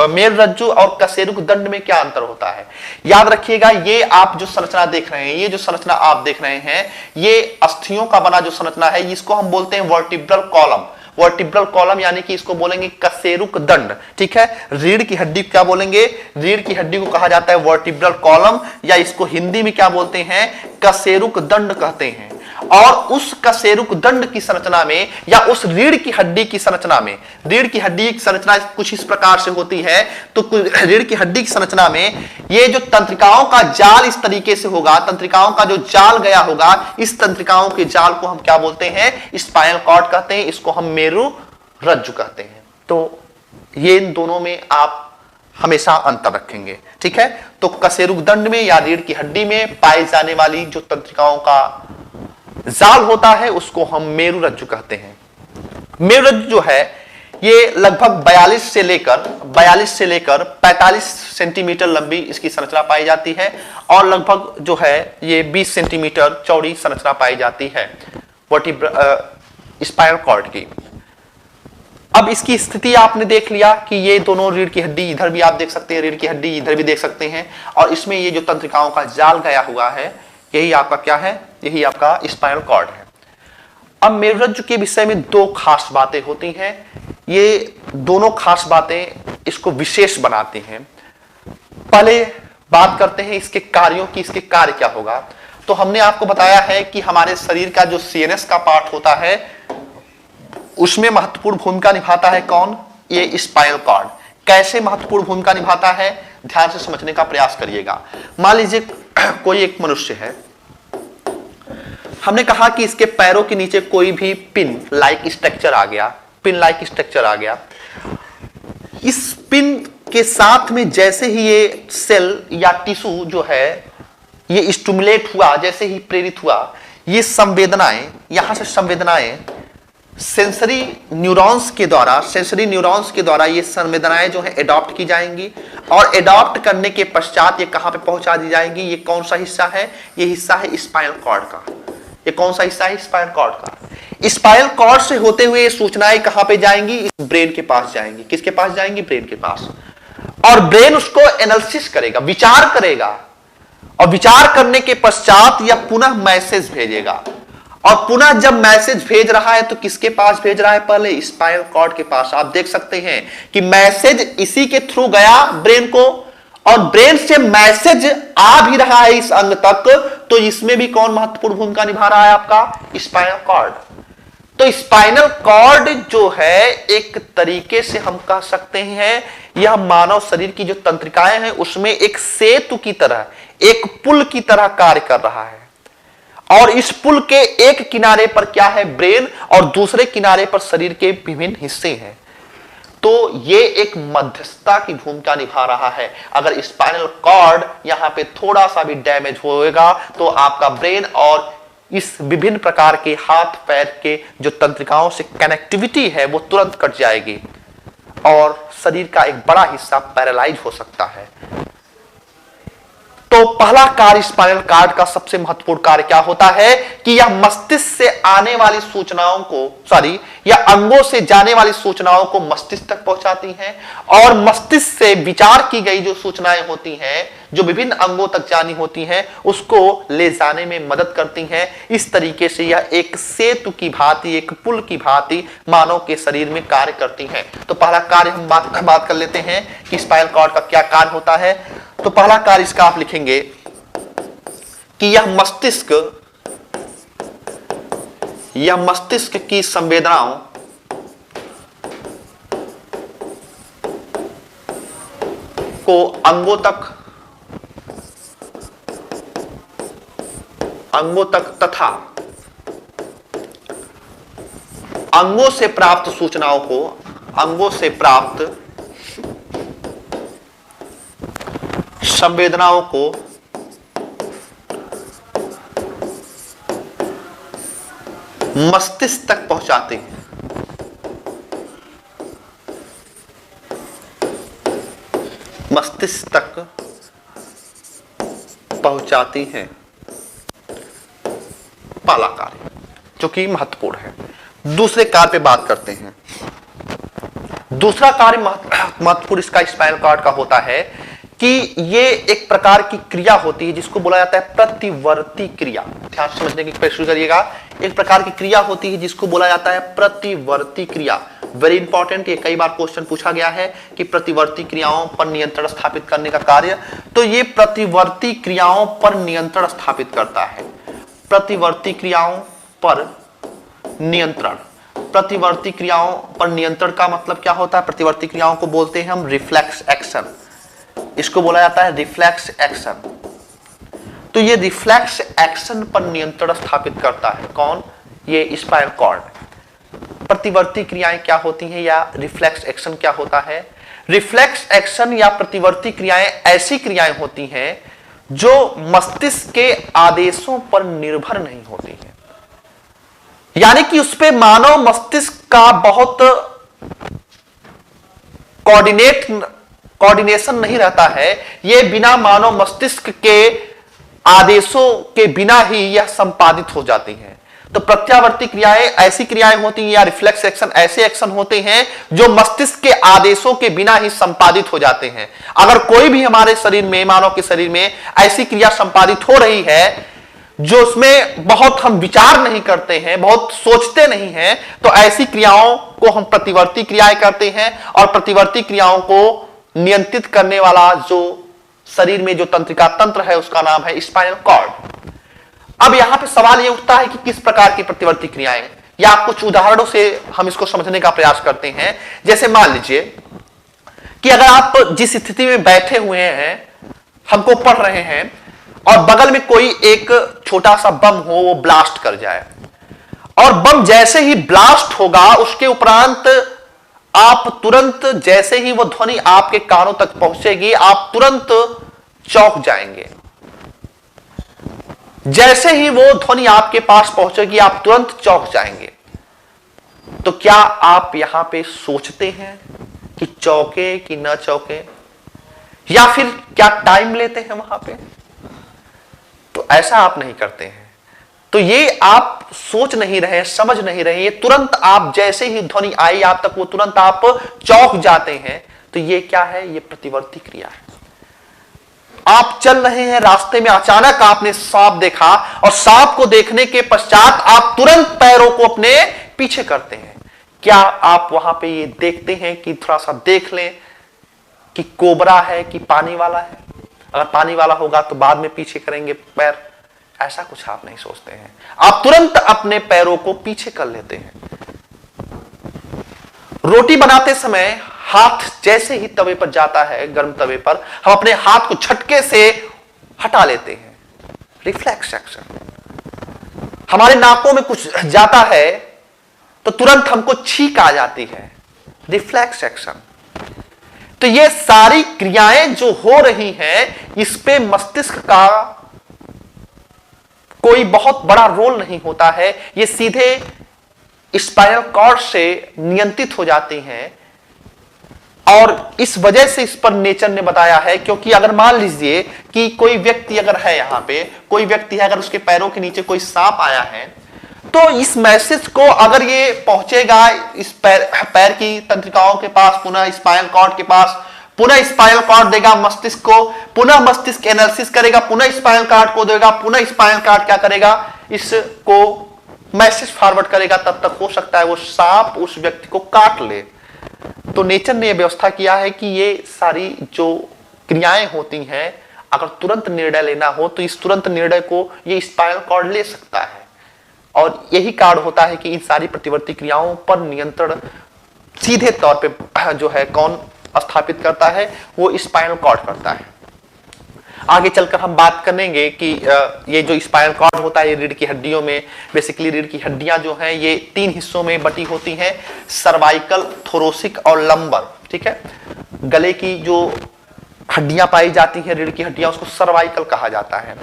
मेरुरज्जु और कशेरुक दंड में क्या अंतर होता है। याद रखिएगा, ये आप जो संरचना देख रहे हैं, ये जो संरचना आप देख रहे हैं, ये अस्थियों का बना जो संरचना है, इसको हम बोलते हैं वर्टिब्रल कॉलम। वर्टिब्रल कॉलम यानी कि इसको बोलेंगे कशेरुक दंड। ठीक है, रीढ़ की हड्डी क्या बोलेंगे, रीढ़ की हड्डी को कहा जाता है वर्टिब्रल कॉलम, या इसको हिंदी में क्या बोलते हैं, कशेरुक दंड कहते हैं। और उस कशेरुक दंड की संरचना में, या उस रीढ़ की हड्डी की संरचना में, रीढ़ की हड्डी की संरचना कुछ इस प्रकार से होती है। तो रीढ़ की हड्डी की संरचना में ये जो तंत्रिकाओं का जाल इस तरीके से होगा, तंत्रिकाओं का जो जाल गया होगा, इस तंत्रिकाओं के जाल को हम क्या बोलते हैं, स्पाइनल कॉर्ड कहते हैं, इसको हम मेरुरज्जु कहते हैं। तो ये इन दोनों में आप हमेशा अंतर रखेंगे। ठीक है, तो कशेरुक दंड में या रीढ़ की हड्डी में पाई जाने वाली जो तंत्रिकाओं का जाल होता है उसको हम मेरुरज्जु कहते हैं। मेरुरज्जु जो है ये लगभग 42 से लेकर 45 सेंटीमीटर लंबी इसकी संरचना पाई जाती है, और लगभग जो है ये 20 सेंटीमीटर चौड़ी संरचना पाई जाती है स्पाइनल कॉर्ड की। अब इसकी स्थिति आपने देख लिया कि ये दोनों रीढ़ की हड्डी, इधर भी आप देख सकते हैं रीढ़ की हड्डी, इधर भी देख सकते हैं, और इसमें ये जो तंत्रिकाओं का जाल गया हुआ है, यही आपका क्या है, यही आपका स्पाइनल कॉर्ड है। अब मेरुरज्जु के विषय में दो खास बातें होती हैं। ये दोनों खास बातें इसको विशेष बनाती हैं। पहले बात करते हैं इसके कार्यों की, इसके कार्य क्या होगा। तो हमने आपको बताया है कि हमारे शरीर का जो सीएनएस का पार्ट होता है उसमें महत्वपूर्ण भूमिका निभाता है कौन, ये स्पाइनल कॉर्ड। कैसे महत्वपूर्ण भूमिका निभाता है, ध्यान से समझने का प्रयास करिएगा। मान लीजिए कोई एक मनुष्य है, हमने कहा कि इसके पैरों के नीचे कोई भी पिन लाइक स्ट्रक्चर आ गया, पिन लाइक स्ट्रक्चर आ गया। इस पिन के साथ में जैसे ही ये सेल या टिश्यू जो है ये स्टिमुलेट हुआ, जैसे ही प्रेरित हुआ, ये संवेदनाएं, यहां से संवेदनाएं सेंसरी न्यूरॉन्स के द्वारा ये संवेदनाएं जो है एडॉप्ट की जाएंगी, और एडॉप्ट करने के पश्चात ये कहां पे पहुंचा दी जाएंगी। ये कौन सा हिस्सा है, ये हिस्सा है स्पाइनल कॉर्ड का। ये कौन सा हिस्सा है, स्पाइनल कॉर्ड का। स्पाइनल कॉर्ड से होते हुए ये सूचनाएं कहां पे जाएंगी, ब्रेन के पास जाएंगी। किसके पास जाएंगी, ब्रेन के पास। और ब्रेन उसको एनालिसिस करेगा, विचार करेगा, और विचार करने के पश्चात यह पुनः मैसेज भेजेगा। और पुनः जब मैसेज भेज रहा है तो किसके पास भेज रहा है, पहले स्पाइनल कॉर्ड के पास। आप देख सकते हैं कि मैसेज इसी के थ्रू गया ब्रेन को, और ब्रेन से मैसेज आ भी रहा है इस अंग तक, तो इसमें भी कौन महत्वपूर्ण भूमिका निभा रहा है, आपका स्पाइनल कॉर्ड। तो स्पाइनल कॉर्ड जो है एक तरीके से हम कह सकते हैं यह मानव शरीर की जो तंत्रिकाएं हैं उसमें एक सेतु की तरह, एक पुल की तरह कार्य कर रहा है। और इस पुल के एक किनारे पर क्या है, ब्रेन, और दूसरे किनारे पर शरीर के विभिन्न हिस्से हैं। तो ये एक मध्यस्थता की भूमिका निभा रहा है। अगर स्पाइनल कॉर्ड यहां पे थोड़ा सा भी डैमेज होएगा तो आपका ब्रेन और इस विभिन्न प्रकार के हाथ पैर के जो तंत्रिकाओं से कनेक्टिविटी है वो तुरंत कट जाएगी और शरीर का एक बड़ा हिस्सा पैरालाइज हो सकता है। तो पहला कार्य स्पाइनल कॉर्ड का सबसे महत्वपूर्ण कार्य क्या होता है कि यह मस्तिष्क से आने वाली सूचनाओं को या अंगों से जाने वाली सूचनाओं को मस्तिष्क तक पहुंचाती हैं और मस्तिष्क से विचार की गई जो सूचनाएं होती हैं, जो विभिन्न अंगों तक जानी होती हैं, उसको ले जाने में मदद करती हैं। इस तरीके से यह एक सेतु की भांति, एक पुल की भांति मानव के शरीर में कार्य करती हैं। तो पहला कार्य हम बात कर लेते हैं कि स्पाइनल कॉर्ड का क्या कार्य होता है। तो पहला कार्य इसका आप लिखेंगे कि यह मस्तिष्क की संवेदनाओं को अंगों तक तथा अंगों से प्राप्त सूचनाओं को अंगों से प्राप्त संवेदनाओं को मस्तिष्क तक पहुंचाते हैं। मस्तिष्क तक पहुंचाती हैं, पहला कार्य जो कि महत्वपूर्ण है। दूसरे कार्य पे बात करते हैं। दूसरा कार्य महत्वपूर्ण इसका स्पाइनल कॉर्ड का होता है कि ये एक प्रकार की क्रिया होती है जिसको बोला जाता है प्रतिवर्ती क्रिया। ध्यान समझने की कोशिश करिएगा। एक प्रकार की क्रिया होती है जिसको बोला जाता है प्रतिवर्ती क्रिया। वेरी इंपॉर्टेंट, ये कई बार क्वेश्चन पूछा गया है कि प्रतिवर्ती क्रियाओं पर नियंत्रण स्थापित करने का कार्य। तो ये प्रतिवर्ती क्रियाओं पर नियंत्रण स्थापित करता है। प्रतिवर्ती क्रियाओं पर नियंत्रण। प्रतिवर्ती क्रियाओं पर नियंत्रण का मतलब क्या होता है? प्रतिवर्ती क्रियाओं को बोलते हैं हम रिफ्लेक्स एक्शन। इसको बोला जाता है रिफ्लेक्स एक्शन। तो ये रिफ्लेक्स एक्शन पर नियंत्रण स्थापित करता है कौन? ये स्पाइनल कॉर्ड। प्रतिवर्ती क्रियाएं क्या होती हैं या रिफ्लेक्स एक्शन क्या होता है? रिफ्लेक्स एक्शन या प्रतिवर्ती क्रियाएं ऐसी क्रियाएं होती हैं जो मस्तिष्क के आदेशों पर निर्भर नहीं होती हैं, यानी कि उस पे मानव मस्तिष्क का बहुत कोऑर्डिनेशन नहीं रहता है। ये बिना मानव मस्तिष्क के आदेशों के बिना ही यह संपादित हो जाती हैं। तो प्रत्यावर्ती क्रियाएं ऐसी क्रियाएं होती हैं या रिफ्लेक्स एक्शन ऐसे एक्शन होते हैं जो मस्तिष्क के आदेशों के बिना ही संपादित हो जाते हैं। अगर कोई भी हमारे शरीर में, मानव के शरीर में ऐसी क्रिया संपादित हो रही है जो उसमें बहुत हम विचार नहीं करते हैं, बहुत सोचते नहीं हैं, तो ऐसी क्रियाओं को हम प्रतिवर्ती क्रियाएं करते हैं। और प्रतिवर्ती क्रियाओं को नियंत्रित करने वाला जो शरीर में जो तंत्रिका तंत्र है उसका नाम है स्पाइनल कॉर्ड। अब यहां पे सवाल यह उठता है कि किस प्रकार की प्रतिवर्ती क्रियाएं, या कुछ उदाहरणों से हम इसको समझने का प्रयास करते हैं। जैसे मान लीजिए कि अगर आप जिस स्थिति में बैठे हुए हैं, हमको पढ़ रहे हैं और बगल में कोई एक छोटा सा बम हो, वो ब्लास्ट कर जाए, और बम जैसे ही ब्लास्ट होगा उसके उपरांत आप तुरंत, जैसे ही वो ध्वनि आपके कानों तक पहुंचेगी, आप तुरंत चौंक जाएंगे। जैसे ही वो ध्वनि आपके पास पहुंचेगी आप तुरंत चौंक जाएंगे। तो क्या आप यहां पे सोचते हैं कि चौंके कि न चौंके, या फिर क्या टाइम लेते हैं वहां पे? तो ऐसा आप नहीं करते हैं। तो ये आप सोच नहीं रहे, समझ नहीं रहे, ये तुरंत आप जैसे ही ध्वनि आई आप तक, वो तुरंत आप चौंक जाते हैं। तो ये क्या है? ये प्रतिवर्ती क्रिया है। आप चल रहे हैं रास्ते में, अचानक आपने सांप देखा और सांप को देखने के पश्चात आप तुरंत पैरों को अपने पीछे करते हैं। क्या आप वहां पे ये देखते हैं कि थोड़ा सा देख लें कि कोबरा है कि पानी वाला है? अगर पानी वाला होगा तो बाद में पीछे करेंगे पैर, ऐसा कुछ आप नहीं सोचते हैं। आप तुरंत अपने पैरों को पीछे कर लेते हैं। रोटी बनाते समय हाथ जैसे ही तवे पर जाता है, गर्म तवे पर, हम अपने हाथ को झटके से हटा लेते हैं, रिफ्लेक्स एक्शन। हमारे नाकों में कुछ जाता है तो तुरंत हमको छींक आ जाती है, रिफ्लेक्स एक्शन। तो ये सारी क्रियाएं जो हो रही हैं, इस पे मस्तिष्क का कोई बहुत बड़ा रोल नहीं होता है, ये सीधे स्पाइनल कॉर्ड से नियंत्रित हो जाती हैं। और इस वजह से इस पर नेचर ने बताया है, क्योंकि अगर मान लीजिए कि कोई व्यक्ति अगर है, यहां पे कोई व्यक्ति है, अगर उसके पैरों के नीचे कोई सांप आया है, तो इस मैसेज को अगर ये पहुंचेगा इस पैर की तंत्रिकाओं के पास, पुनः स्पाइनल कॉर्ड के पास, पुनः स्पाइनल कॉर्ड देगा मस्तिष्क को, पुनः मस्तिष्क एनालिसिस करेगा, पुनः स्पाइनल कॉर्ड को देगा, पुनः स्पाइनल कॉर्ड क्या करेगा, इसको मैसेज फॉरवर्ड करेगा। तब तक हो सकता है वो सांप उस व्यक्ति को काट ले। तो नेचर ने यह व्यवस्था किया है कि ये सारी जो क्रियाएं होती हैं, अगर तुरंत निर्णय लेना हो तो इस तुरंत निर्णय को ये स्पाइनल कॉर्ड ले सकता है। और यही कारण होता है कि इन सारी प्रतिवर्ती क्रियाओं पर नियंत्रण सीधे तौर पे जो है कौन स्थापित करता है, वो स्पाइनल कॉर्ड करता है। आगे चलकर हम बात करेंगे कि ये जो स्पाइनल कॉर्ड होता है, ये रीढ़ की हड्डियों में, बेसिकली रीढ़ की हड्डियां जो हैं ये 3 हिस्सों में बटी होती हैं, सर्वाइकल, थोरोसिक और लंबर। ठीक है, गले की जो हड्डियां पाई जाती हैं, रीढ़ की हड्डियां, उसको सर्वाइकल कहा जाता है।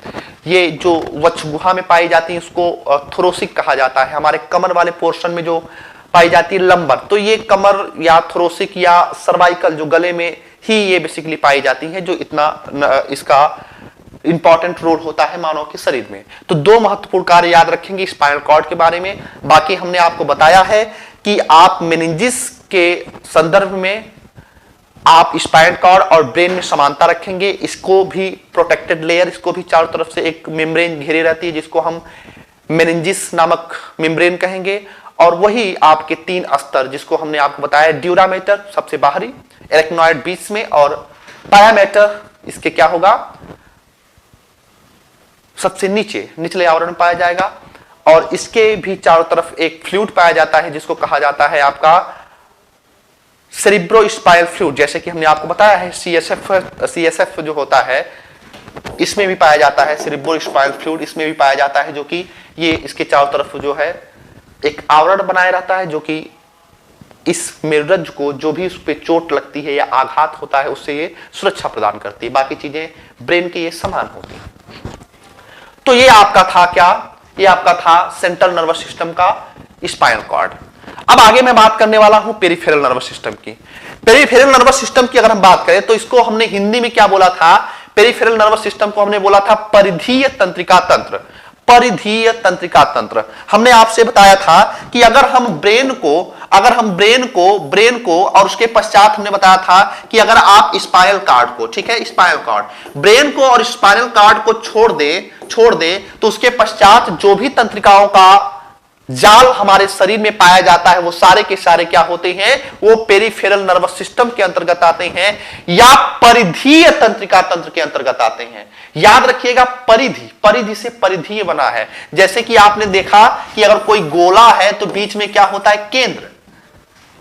ये जो वक्ष गुहा में पाई जाती है उसको थोरोसिक कहा जाता है। हमारे कमर वाले पोर्शन में जो पाई जाती है लंबर, तो ये कमर या थोरोसिक या सर्वाइकल जो गले में ही ये बेसिकली पाई जाती है, जो इतना इसका इंपॉर्टेंट रोल होता है मानव के शरीर में। तो 2 महत्वपूर्ण कार्य याद रखेंगे स्पाइनल कॉर्ड के बारे में। बाकी हमने आपको बताया है कि आप मेनिंजिस के संदर्भ में आप स्पाइनल कॉर्ड और ब्रेन में समानता रखेंगे। इसको भी प्रोटेक्टेड लेयर, इसको भी चारों तरफ से एक मेम्ब्रेन घेरे रहती है, जिसको हम मेनिंजिस नामक मेम्ब्रेन कहेंगे। और वही आपके 3 स्तर, जिसको हमने आपको बताया, ड्यूरामेटर सबसे बाहरी, एरेक्नॉइड बीच में, और पायामेटर इसके क्या होगा, सबसे नीचे, निचले आवरण में पाया जाएगा। और इसके भी चारों तरफ एक फ्लूइड पाया जाता है, जिसको कहा जाता है आपका सेरिब्रोस्पाइनल फ्लूइड। जैसे कि हमने आपको बताया है सीएसएफ जो होता है, इसमें भी पाया जाता है सेरिब्रोस्पाइनल फ्लूइड, इसमें भी पाया जाता है, जो कि ये इसके चारों तरफ जो है एक आवरण बनाए रहता है, जो कि इस मेरुरज्जु को जो भी उस पर चोट लगती है या आघात होता है उससे ये सुरक्षा प्रदान करती है। बाकी चीजें ब्रेन के ये समान होती हैं। तो ये आपका था क्या, ये आपका था सेंट्रल नर्वस सिस्टम का स्पाइनल कॉर्ड। अब आगे मैं बात करने वाला हूं पेरिफेरल नर्वस सिस्टम की। पेरिफेरल नर्वस सिस्टम की अगर हम बात करें तो इसको हमने हिंदी में क्या बोला था, पेरिफेरल नर्वस सिस्टम को हमने बोला था परिधीय तंत्रिका तंत्र। परिधीय तंत्रिका तंत्र हमने आपसे बताया था कि अगर हम ब्रेन को और उसके पश्चात हमने बताया था कि अगर आप स्पाइनल कॉर्ड को, ठीक है, स्पाइनल कॉर्ड, ब्रेन को और स्पाइनल कॉर्ड को छोड़ दे तो उसके पश्चात जो भी तंत्रिकाओं का जाल हमारे शरीर में पाया जाता है वो सारे के सारे क्या होते हैं, वो पेरिफेरल नर्वस सिस्टम के अंतर्गत आते हैं या परिधीय तंत्रिका तंत्र के अंतर्गत आते हैं। याद रखिएगा, परिधि से परिधीय बना है। जैसे कि आपने देखा कि अगर कोई गोला है तो बीच में क्या होता है, केंद्र,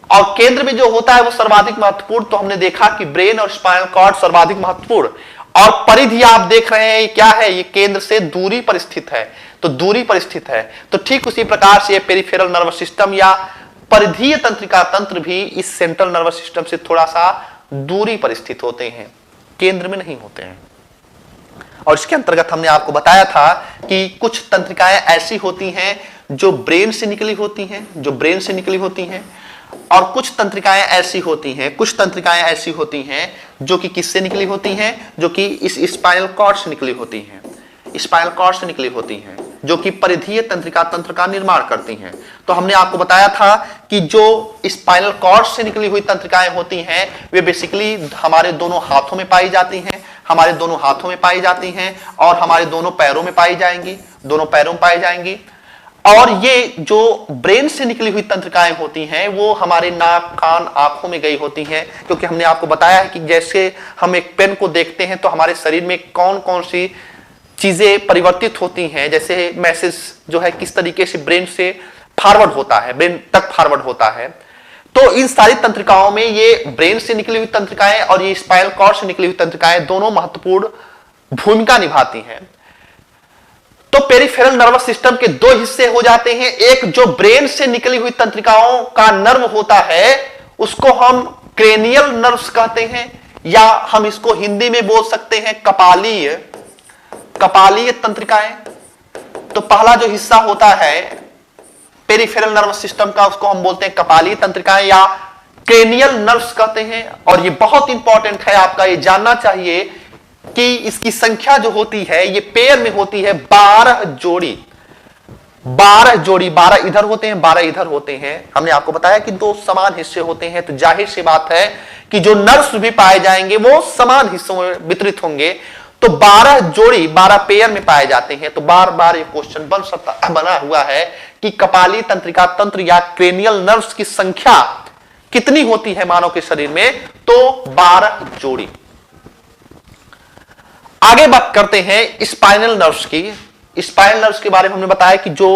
और केंद्र में जो होता है वो सर्वाधिक महत्वपूर्ण। तो हमने देखा कि ब्रेन और स्पाइनल कॉर्ड सर्वाधिक महत्वपूर्ण, और परिधि आप देख रहे हैं ये क्या है, ये केंद्र से दूरी पर स्थित है, तो दूरी पर स्थित है। तो ठीक उसी प्रकार से पेरिफेरल नर्वस सिस्टम या परिधीय तंत्रिका तंत्र भी इस सेंट्रल नर्वस सिस्टम से थोड़ा सा दूरी पर स्थित होते हैं, केंद्र में नहीं होते हैं। और इसके अंतर्गत हमने आपको बताया था कि कुछ तंत्रिकाएं ऐसी होती हैं जो ब्रेन से निकली होती हैं, और कुछ तंत्रिकाएं ऐसी होती हैं जो कि किससे निकली होती हैं, जो कि इस स्पाइनल कॉर्ड से निकली होती हैं, जो कि परिधीय तंत्रिका तंत्र का निर्माण करती हैं। तो हमने आपको बताया था कि जो स्पाइनल कॉर्ड से निकली हुई तंत्रिकाएं होती हैं वे बेसिकली हमारे दोनों हाथों में पाई जाती हैं, और हमारे दोनों पैरों में पाई जाएंगी। और ये जो ब्रेन से निकली हुई तंत्रिकाएं होती हैं वो हमारे नाक, कान, आंखों में गई होती हैं, क्योंकि हमने आपको बताया है कि जैसे हम एक पेन को देखते हैं तो हमारे शरीर में कौन कौन सी चीजें परिवर्तित होती हैं, जैसे मैसेज जो है किस तरीके से ब्रेन से फॉरवर्ड होता है, ब्रेन तक फॉरवर्ड होता है। तो इन सारी तंत्रिकाओं में ये ब्रेन से निकली हुई तंत्रिकाएं और ये स्पाइनल कॉर्ड से निकली हुई तंत्रिकाएं दोनों महत्वपूर्ण भूमिका निभाती हैं। तो पेरिफेरल नर्वस सिस्टम के 2 हिस्से हो जाते हैं। एक जो ब्रेन से निकली हुई तंत्रिकाओं का नर्व होता है उसको हम क्रेनियल नर्व्स कहते हैं, या हम इसको हिंदी में बोल सकते हैं कपालीय तंत्रिकाएं। तो पहला जो हिस्सा होता है पेरिफेरल नर्वस सिस्टम का, उसको हम बोलते हैं कपाली तंत्रिकाएं या क्रेनियल नर्व्स कहते हैं। और ये बहुत इंपॉर्टेंट है, आपका ये जानना चाहिए कि इसकी संख्या जो होती है ये पेयर में होती है 12 जोड़ी। 12 जोड़ी, 12 इधर होते हैं 12 इधर होते हैं। हमने आपको बताया कि दो समान हिस्से होते हैं, तो जाहिर सी बात है कि जो नर्व्स भी पाए जाएंगे वो समान हिस्सों में वितरित होंगे। तो 12 जोड़ी 12 पेयर में पाए जाते हैं। तो बार बार ये क्वेश्चन बना हुआ है कि कपाली तंत्रिका तंत्र या क्रेनियल नर्व्स की संख्या कितनी होती है मानव के शरीर में, तो 12 जोड़ी। आगे बात करते हैं स्पाइनल नर्व्स की। स्पाइनल नर्व्स के बारे में हमने बताया कि जो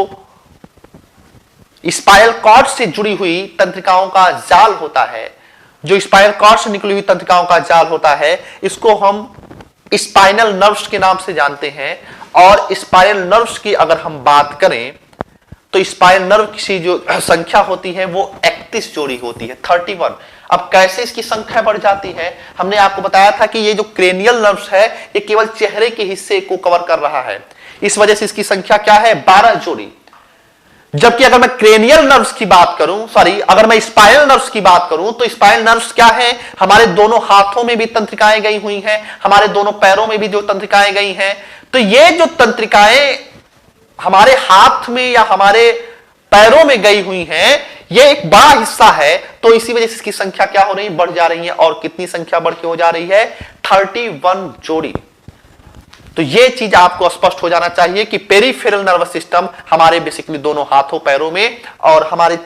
स्पाइनल कॉर्ड से जुड़ी हुई तंत्रिकाओं का जाल होता है, जो स्पाइनल कॉर्ड से निकली हुई तंत्रिकाओं का जाल होता है, इसको हम स्पाइनल नर्व्स के नाम से जानते हैं। और स्पाइनल नर्व्स की अगर हम बात करें तो स्पाइनल नर्व की जो संख्या होती है वो 31 जोड़ी होती है, 31। अब कैसे इसकी संख्या बढ़ जाती है? हमने आपको बताया था कि ये जो क्रेनियल नर्व्स है ये केवल चेहरे के हिस्से को कवर कर रहा है, इस वजह से इसकी संख्या क्या है, 12 जोड़ी। जबकि अगर मैं क्रेनियल नर्व्स की बात करूं, अगर मैं स्पाइनल नर्व्स की बात करूं, तो स्पाइनल नर्व्स क्या है, हमारे दोनों हाथों में भी तंत्रिकाएं गई हुई हैं, हमारे दोनों पैरों में भी जो तंत्रिकाएं गई हैं। तो ये जो तंत्रिकाएं हमारे हाथ में या हमारे पैरों में गई हुई हैं, ये एक बड़ा हिस्सा है। तो इसी वजह से इसकी संख्या क्या हो रही है, बढ़ जा रही है। और कितनी संख्या बढ़ के हो जा रही है, 31 जोड़ी। तो ये चीज आपको स्पष्ट हो जाना चाहिए कि पेरिफेरल नर्वस सिस्टम हमारे बेसिकली दोनों हाथों पैरों में और हमारे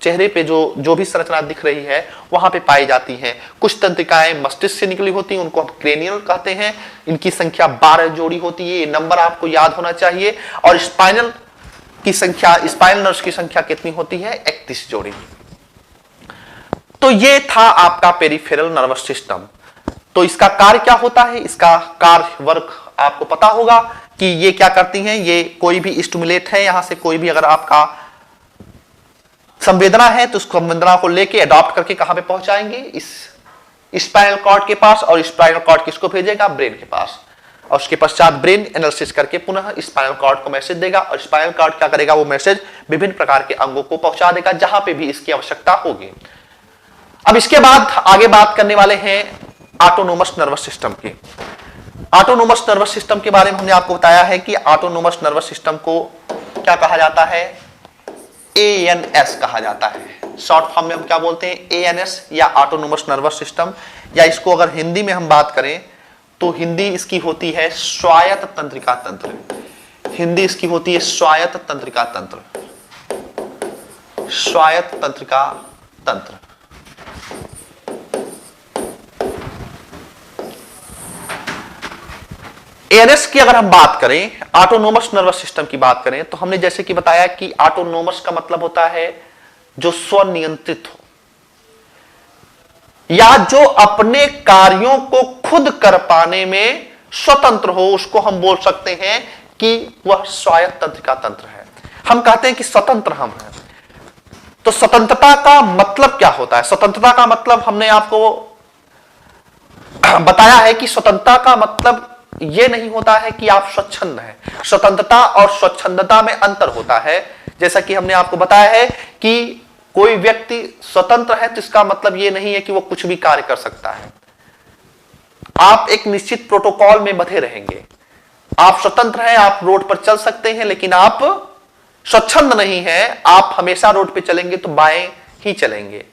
चेहरे पे जो भी संरचना दिख रही है वहां पे पाई जाती हैं। कुछ तंत्रिकाएं मस्तिष्क से निकली होती हैं, उनको हम क्रेनियल कहते हैं। इनकी संख्या 12 जोड़ी होती है, ये नंबर आपको याद होना चाहिए। और स्पाइनल नर्व्स की संख्या कितनी होती है, 31 जोड़ी। तो ये था आपका पेरिफेरल नर्वस सिस्टम। तो इसका कार्य क्या होता है, इसका कार्य वर्क आपको पता होगा कि ये क्या करती हैं। ये कोई भी स्टिमुलेट है, यहां से कोई भी अगर आपका संवेदना है तो उस संवेदना को लेके अडॉप्ट करके कहां पे पहुंचाएंगे, इस स्पाइनल कॉर्ड के पास। और स्पाइनल कॉर्ड किसको भेजेगा, ब्रेन के पास। और उसके पश्चात ब्रेन एनालिसिस करके पुनः स्पाइनल कॉर्ड को मैसेज देगा। और स्पाइनल कॉर्ड क्या करेगा, वो मैसेज विभिन्न प्रकार के अंगों को पहुंचा देगा जहां पे भी इसकी आवश्यकता होगी। अब इसके बाद आगे बात करने वाले हैं ऑटोनोमस नर्वस सिस्टम की। ऑटोनोमस नर्वस सिस्टम के बारे में हमने आपको बताया है कि ऑटोनोमस नर्वस सिस्टम को क्या कहा जाता है, ANS कहा जाता है। शॉर्ट फॉर्म में हम क्या बोलते हैं, ANS या ऑटोनोमस नर्वस सिस्टम। या इसको अगर हिंदी में हम बात करें तो हिंदी इसकी होती है स्वायत्त तंत्रिका तंत्र। हिंदी इसकी होती है स्वायत्त तंत्रिका तंत्र, स्वायत्त तंत्रिका तंत्र। ANS की अगर हम बात करें, ऑटोनोमस नर्वस सिस्टम की बात करें, तो हमने जैसे कि बताया कि ऑटोनोमस का मतलब होता है जो स्वनियंत्रित हो या जो अपने कार्यों को खुद कर पाने में स्वतंत्र हो, उसको हम बोल सकते हैं कि वह स्वायत्त तंत्रिका तंत्र है। हम कहते हैं कि स्वतंत्र हम हैं। तो स्वतंत्रता का मतलब क्या होता है, स्वतंत्रता का मतलब हमने आपको बताया है कि स्वतंत्रता का मतलब यह नहीं होता है कि आप स्वच्छंद हैं। स्वतंत्रता और स्वच्छंदता में अंतर होता है। जैसा कि हमने आपको बताया है कि कोई व्यक्ति स्वतंत्र है तो इसका मतलब यह नहीं है कि वो कुछ भी कार्य कर सकता है। आप एक निश्चित प्रोटोकॉल में बंधे रहेंगे। आप स्वतंत्र हैं, आप रोड पर चल सकते हैं, लेकिन आप स्वच्छंद नहीं हैं। आप हमेशा रोड पे चलेंगे तो बाएं ही चलेंगे।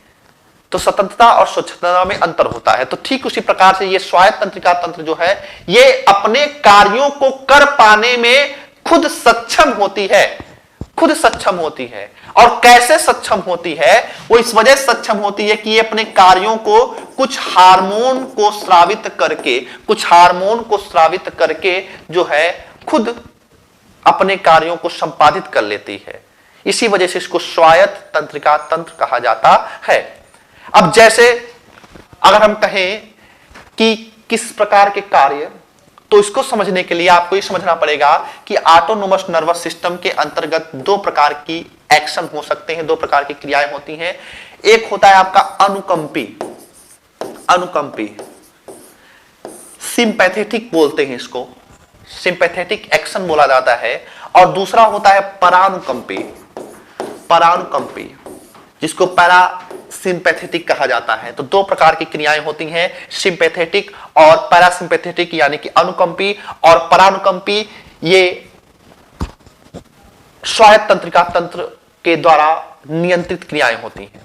तो स्वतंत्रता और स्वच्छंदता में अंतर होता है। तो ठीक उसी प्रकार से ये स्वायत्त तंत्रिका तंत्र जो है ये अपने कार्यों को कर पाने में खुद सक्षम होती है, खुद सक्षम होती है। और कैसे सक्षम होती है, वो इस वजह से सक्षम होती है कि ये अपने कार्यों को कुछ हार्मोन को स्रावित करके जो है खुद अपने कार्यों को संपादित कर लेती है। इसी वजह से इसको स्वायत्त तंत्रिका तंत्र कहा जाता है। अब जैसे अगर हम कहें कि किस प्रकार के कार्य, तो इसको समझने के लिए आपको ये समझना पड़ेगा कि ऑटोनोमस नर्वस सिस्टम के अंतर्गत दो प्रकार की एक्शन हो सकते हैं, दो प्रकार की क्रियाएं होती हैं। एक होता है आपका अनुकंपी, सिंपैथेटिक बोलते हैं इसको, सिंपैथेटिक एक्शन बोला जाता है, और दूसरा होता है परानुकंपी, परानुकंपी जिसको पैरासिम्पैथेटिक कहा जाता है। तो दो प्रकार की क्रियाएं होती हैं, सिंपैथेटिक और पैरासिम्पैथेटिक, यानी कि अनुकंपी और परानुकंपी। ये स्वायत्त तंत्रिका तंत्र के द्वारा नियंत्रित क्रियाएं होती हैं,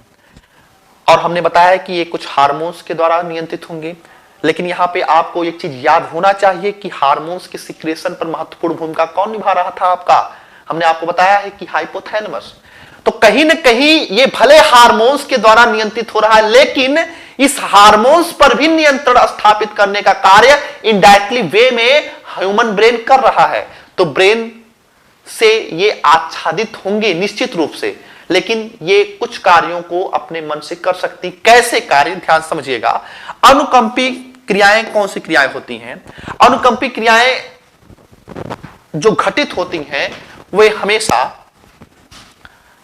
और हमने बताया कि ये कुछ हार्मोन्स के द्वारा नियंत्रित होंगे। लेकिन यहां पे आपको एक चीज याद होना चाहिए कि हार्मोन्स के सिक्रेशन पर महत्वपूर्ण भूमिका कौन निभा रहा था आपका, हमने आपको बताया है कि हाइपोथैलेमस। तो कहीं ना कहीं ये भले हार्मोन्स के द्वारा नियंत्रित हो रहा है, लेकिन इस हार्मोन्स पर भी नियंत्रण स्थापित करने का कार्य इनडायरेक्टली वे में ह्यूमन ब्रेन कर रहा है। तो ब्रेन से ये आच्छादित होंगे निश्चित रूप से, लेकिन ये कुछ कार्यों को अपने मन से कर सकती। कैसे कार्य, ध्यान समझिएगा। अनुकंपी क्रियाएं कौन सी क्रियाएं होती हैं? अनुकंपी क्रियाएं जो घटित होती हैं वे हमेशा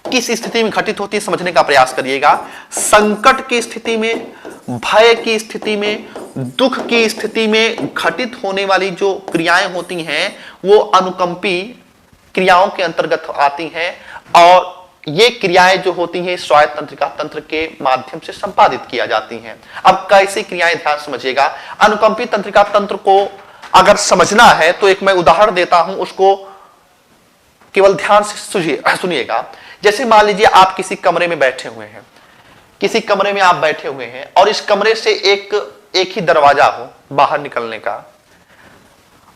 किस स्थिति में घटित होती है समझने का प्रयास करिएगा। संकट की स्थिति में, भय की स्थिति में, दुख की स्थिति में घटित होने वाली जो क्रियाएं होती हैं वो अनुकंपी क्रियाओं के अंतर्गत आती हैं, और ये क्रियाएं जो होती हैं स्वायत्त तंत्रिका तंत्र के माध्यम से संपादित किया जाती हैं। अब कैसी क्रियाएं, ध्यान समझिएगा। अनुकंपी तंत्रिका तंत्र को अगर समझना है तो एक मैं उदाहरण देता हूं, उसको केवल ध्यान से सुनिएगा। जैसे मान लीजिए आप किसी कमरे में बैठे हुए हैं, किसी कमरे में आप बैठे हुए हैं और इस कमरे से एक ही दरवाजा हो बाहर निकलने का,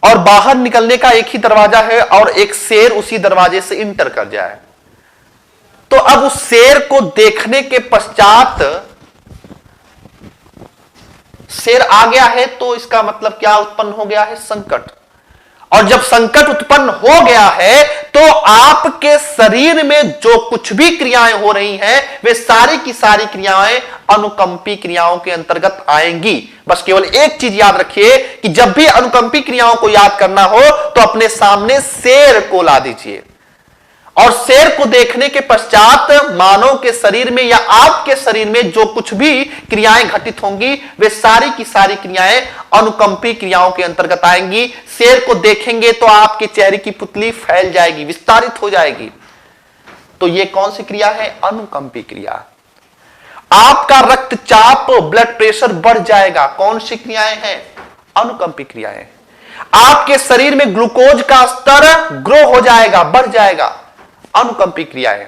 और बाहर निकलने का एक ही दरवाजा है और एक शेर उसी दरवाजे से इंटर कर जाए। तो अब उस शेर को देखने के पश्चात शेर आ गया है, तो इसका मतलब क्या उत्पन्न हो गया है? संकट। और जब संकट उत्पन्न हो गया है तो आपके शरीर में जो कुछ भी क्रियाएं हो रही हैं वे सारी की सारी क्रियाएं अनुकंपी क्रियाओं के अंतर्गत आएंगी। बस केवल एक चीज याद रखिए कि जब भी अनुकंपी क्रियाओं को याद करना हो तो अपने सामने शेर को ला दीजिए, और शेर को देखने के पश्चात मानव के शरीर में या आपके शरीर में जो कुछ भी क्रियाएं घटित होंगी वे सारी की सारी क्रियाएं अनुकंपी क्रियाओं के अंतर्गत आएंगी। शेर को देखेंगे तो आपके चेहरे की पुतली फैल जाएगी, विस्तारित हो जाएगी। तो यह कौन सी क्रिया है? अनुकंपी क्रिया। आपका रक्तचाप, ब्लड प्रेशर बढ़ जाएगा। कौन सी क्रियाएं हैं? अनुकंपी क्रियाएं। आपके शरीर में ग्लूकोज का स्तर ग्रो हो जाएगा, बढ़ जाएगा। अनुकंपी क्रियाएं।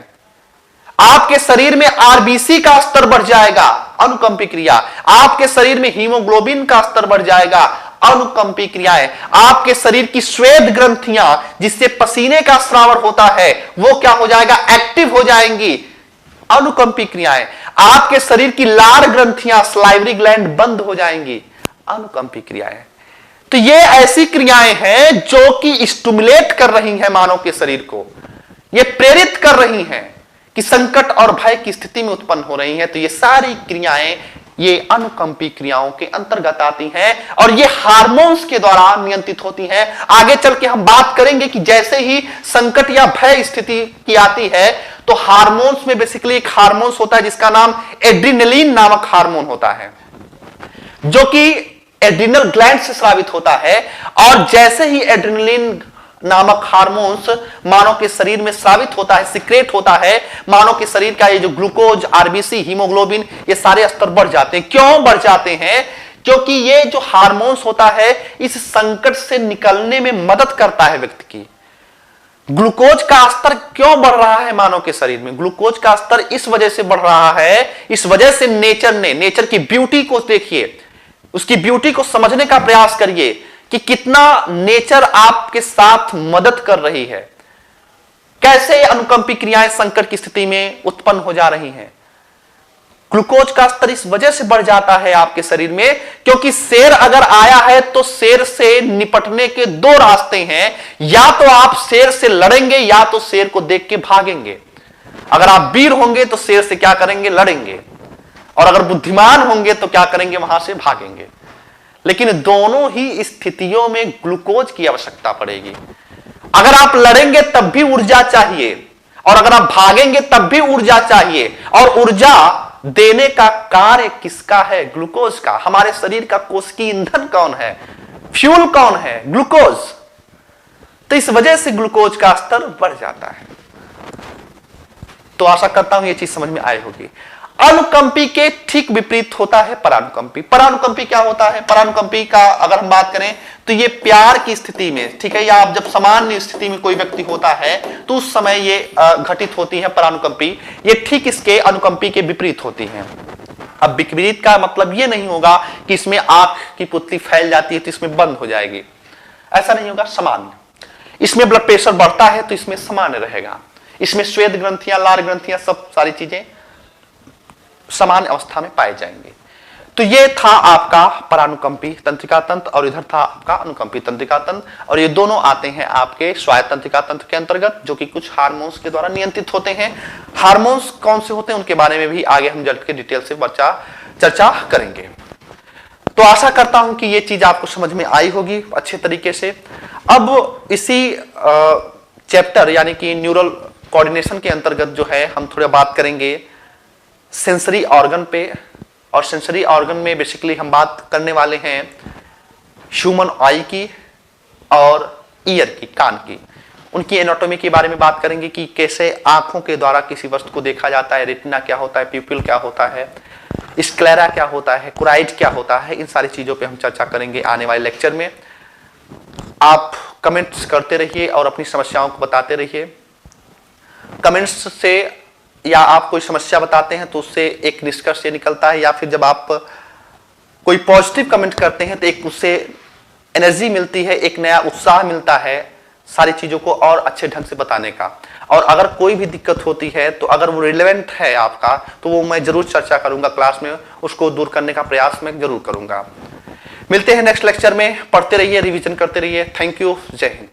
आपके शरीर में आरबीसी का स्तर बढ़ जाएगा, अनुकंपी क्रिया। आपके शरीर में हीमोग्लोबिन का स्तर बढ़ जाएगा, अनुकंपी क्रियाएं। आपके शरीर की श्वेत ग्रंथियां जिससे पसीने का स्राव होता है वो क्या हो जाएगा? एक्टिव हो जाएंगी, अनुकंपी क्रियाएं। आपके शरीर की लार ग्रंथियां, सलाइवरी ग्लैंड बंद हो जाएंगी, अनुकंपी क्रियाएं। तो ये ऐसी क्रियाएं हैं जो कि स्टिमुलेट कर रही हैं मानव के शरीर को, ये प्रेरित कर रही हैं कि संकट और भय की स्थिति में उत्पन्न हो रही हैं। तो ये सारी क्रियाएं ये अनुकंपी क्रियाओं के अंतर्गत आती हैं, और ये हार्मोन्स के द्वारा नियंत्रित होती हैं। आगे चल के हम बात करेंगे कि जैसे ही संकट या भय स्थिति की आती है तो हार्मोन्स में बेसिकली एक हार्मोन्स होता है जिसका नाम एड्रिनलिन नामक हार्मोन होता है, जो कि एड्रिनल ग्लैंड से स्रावित होता है। और जैसे ही एड्रिनलिन नामक हार्मोन्स मानव के शरीर में स्रावित होता है, सिक्रेट होता है, मानव के शरीर का ये जो ग्लूकोज, आरबीसी, हीमोग्लोबिन, ये सारे स्तर बढ़ जाते हैं। क्यों बढ़ जाते हैं? क्योंकि ये जो हार्मोन्स होता है इस संकट से निकलने में मदद करता है व्यक्ति की। ग्लूकोज का स्तर क्यों बढ़ रहा है मानव के शरीर में? ग्लूकोज का स्तर इस वजह से बढ़ रहा है, इस वजह से नेचर की ब्यूटी को देखिए, उसकी ब्यूटी को समझने का प्रयास करिए कि कितना नेचर आपके साथ मदद कर रही है, कैसे अनुकंपी क्रियाएं संकट की स्थिति में उत्पन्न हो जा रही हैं। ग्लूकोज का स्तर इस वजह से बढ़ जाता है आपके शरीर में क्योंकि शेर अगर आया है तो शेर से निपटने के दो रास्ते हैं, या तो आप शेर से लड़ेंगे या तो शेर को देख के भागेंगे। अगर आप वीर होंगे तो शेर से क्या करेंगे? लड़ेंगे, और अगर बुद्धिमान होंगे तो क्या करेंगे? वहां से भागेंगे। लेकिन दोनों ही स्थितियों में ग्लूकोज की आवश्यकता पड़ेगी। अगर आप लड़ेंगे तब भी ऊर्जा चाहिए, और अगर आप भागेंगे तब भी ऊर्जा चाहिए। और ऊर्जा देने का कार्य किसका है? ग्लूकोज का। हमारे शरीर का कोशिकीय ईंधन कौन है? फ्यूल कौन है? ग्लूकोज। तो इस वजह से ग्लूकोज का स्तर बढ़ जाता है। तो आशा करता हूं यह चीज समझ में आई होगी। अनुकंपी के ठीक विपरीत होता है परानुकंपी। परानुकंपी क्या होता है? परानुकंपी का अगर हम बात करें तो ये प्यार की स्थिति में, ठीक है, या आप जब सामान्य स्थिति में कोई व्यक्ति होता है तो उस समय ये घटित होती है परानुकंपी। ये ठीक इसके अनुकंपी के विपरीत होती है। अब विपरीत का मतलब ये नहीं होगा कि इसमें आंख की पुतली फैल जाती है तो इसमें बंद हो जाएगी, ऐसा नहीं होगा। सामान्य, इसमें ब्लड प्रेशर बढ़ता है तो इसमें सामान्य रहेगा। इसमें श्वेत ग्रंथियां, लाल ग्रंथियां, सब सारी चीजें समान अवस्था में पाए जाएंगे। तो ये था आपका परानुकंपी तंत्रिका तंत्र और इधर था आपका अनुकंपी तंत्रिका तंत्र, और ये दोनों आते हैं आपके स्वायत्त तंत्रिका तंत्र के अंतर्गत, जो कि कुछ हार्मोन्स के द्वारा नियंत्रित होते हैं। हार्मोन्स कौन से होते हैं उनके बारे में भी आगे हम जल्द के डिटेल से चर्चा करेंगे। तो आशा करता हूं कि ये चीज आपको समझ में आई होगी अच्छे तरीके से। अब इसी चैप्टर यानी कि न्यूरल कोऑर्डिनेशन के अंतर्गत जो है हम थोड़ा बात करेंगे सेंसरी ऑर्गन पे, और सेंसरी ऑर्गन में बेसिकली हम बात करने वाले हैं ह्यूमन आई की और ईयर की, कान की। उनकी एनाटॉमी के बारे में बात करेंगे कि कैसे आंखों के द्वारा किसी वस्तु को देखा जाता है, रेटिना क्या होता है, प्यूपिल क्या होता है, स्क्लेरा क्या होता है, कुराइड क्या होता है। इन सारी चीजों पे हम चर्चा करेंगे आने वाले लेक्चर में। आप कमेंट्स करते रहिए और अपनी समस्याओं को बताते रहिए। कमेंट्स से या आप कोई समस्या बताते हैं तो उससे एक निष्कर्ष ये निकलता है, या फिर जब आप कोई पॉजिटिव कमेंट करते हैं तो एक उससे एनर्जी मिलती है, एक नया उत्साह मिलता है सारी चीजों को और अच्छे ढंग से बताने का। और अगर कोई भी दिक्कत होती है तो अगर वो रिलेवेंट है आपका तो वो मैं जरूर चर्चा करूंगा क्लास में, उसको दूर करने का प्रयास मैं जरूर करूंगा। मिलते हैं नेक्स्ट लेक्चर में। पढ़ते रहिए, रिवीजन करते रहिए। थैंक यू, जय हिंद।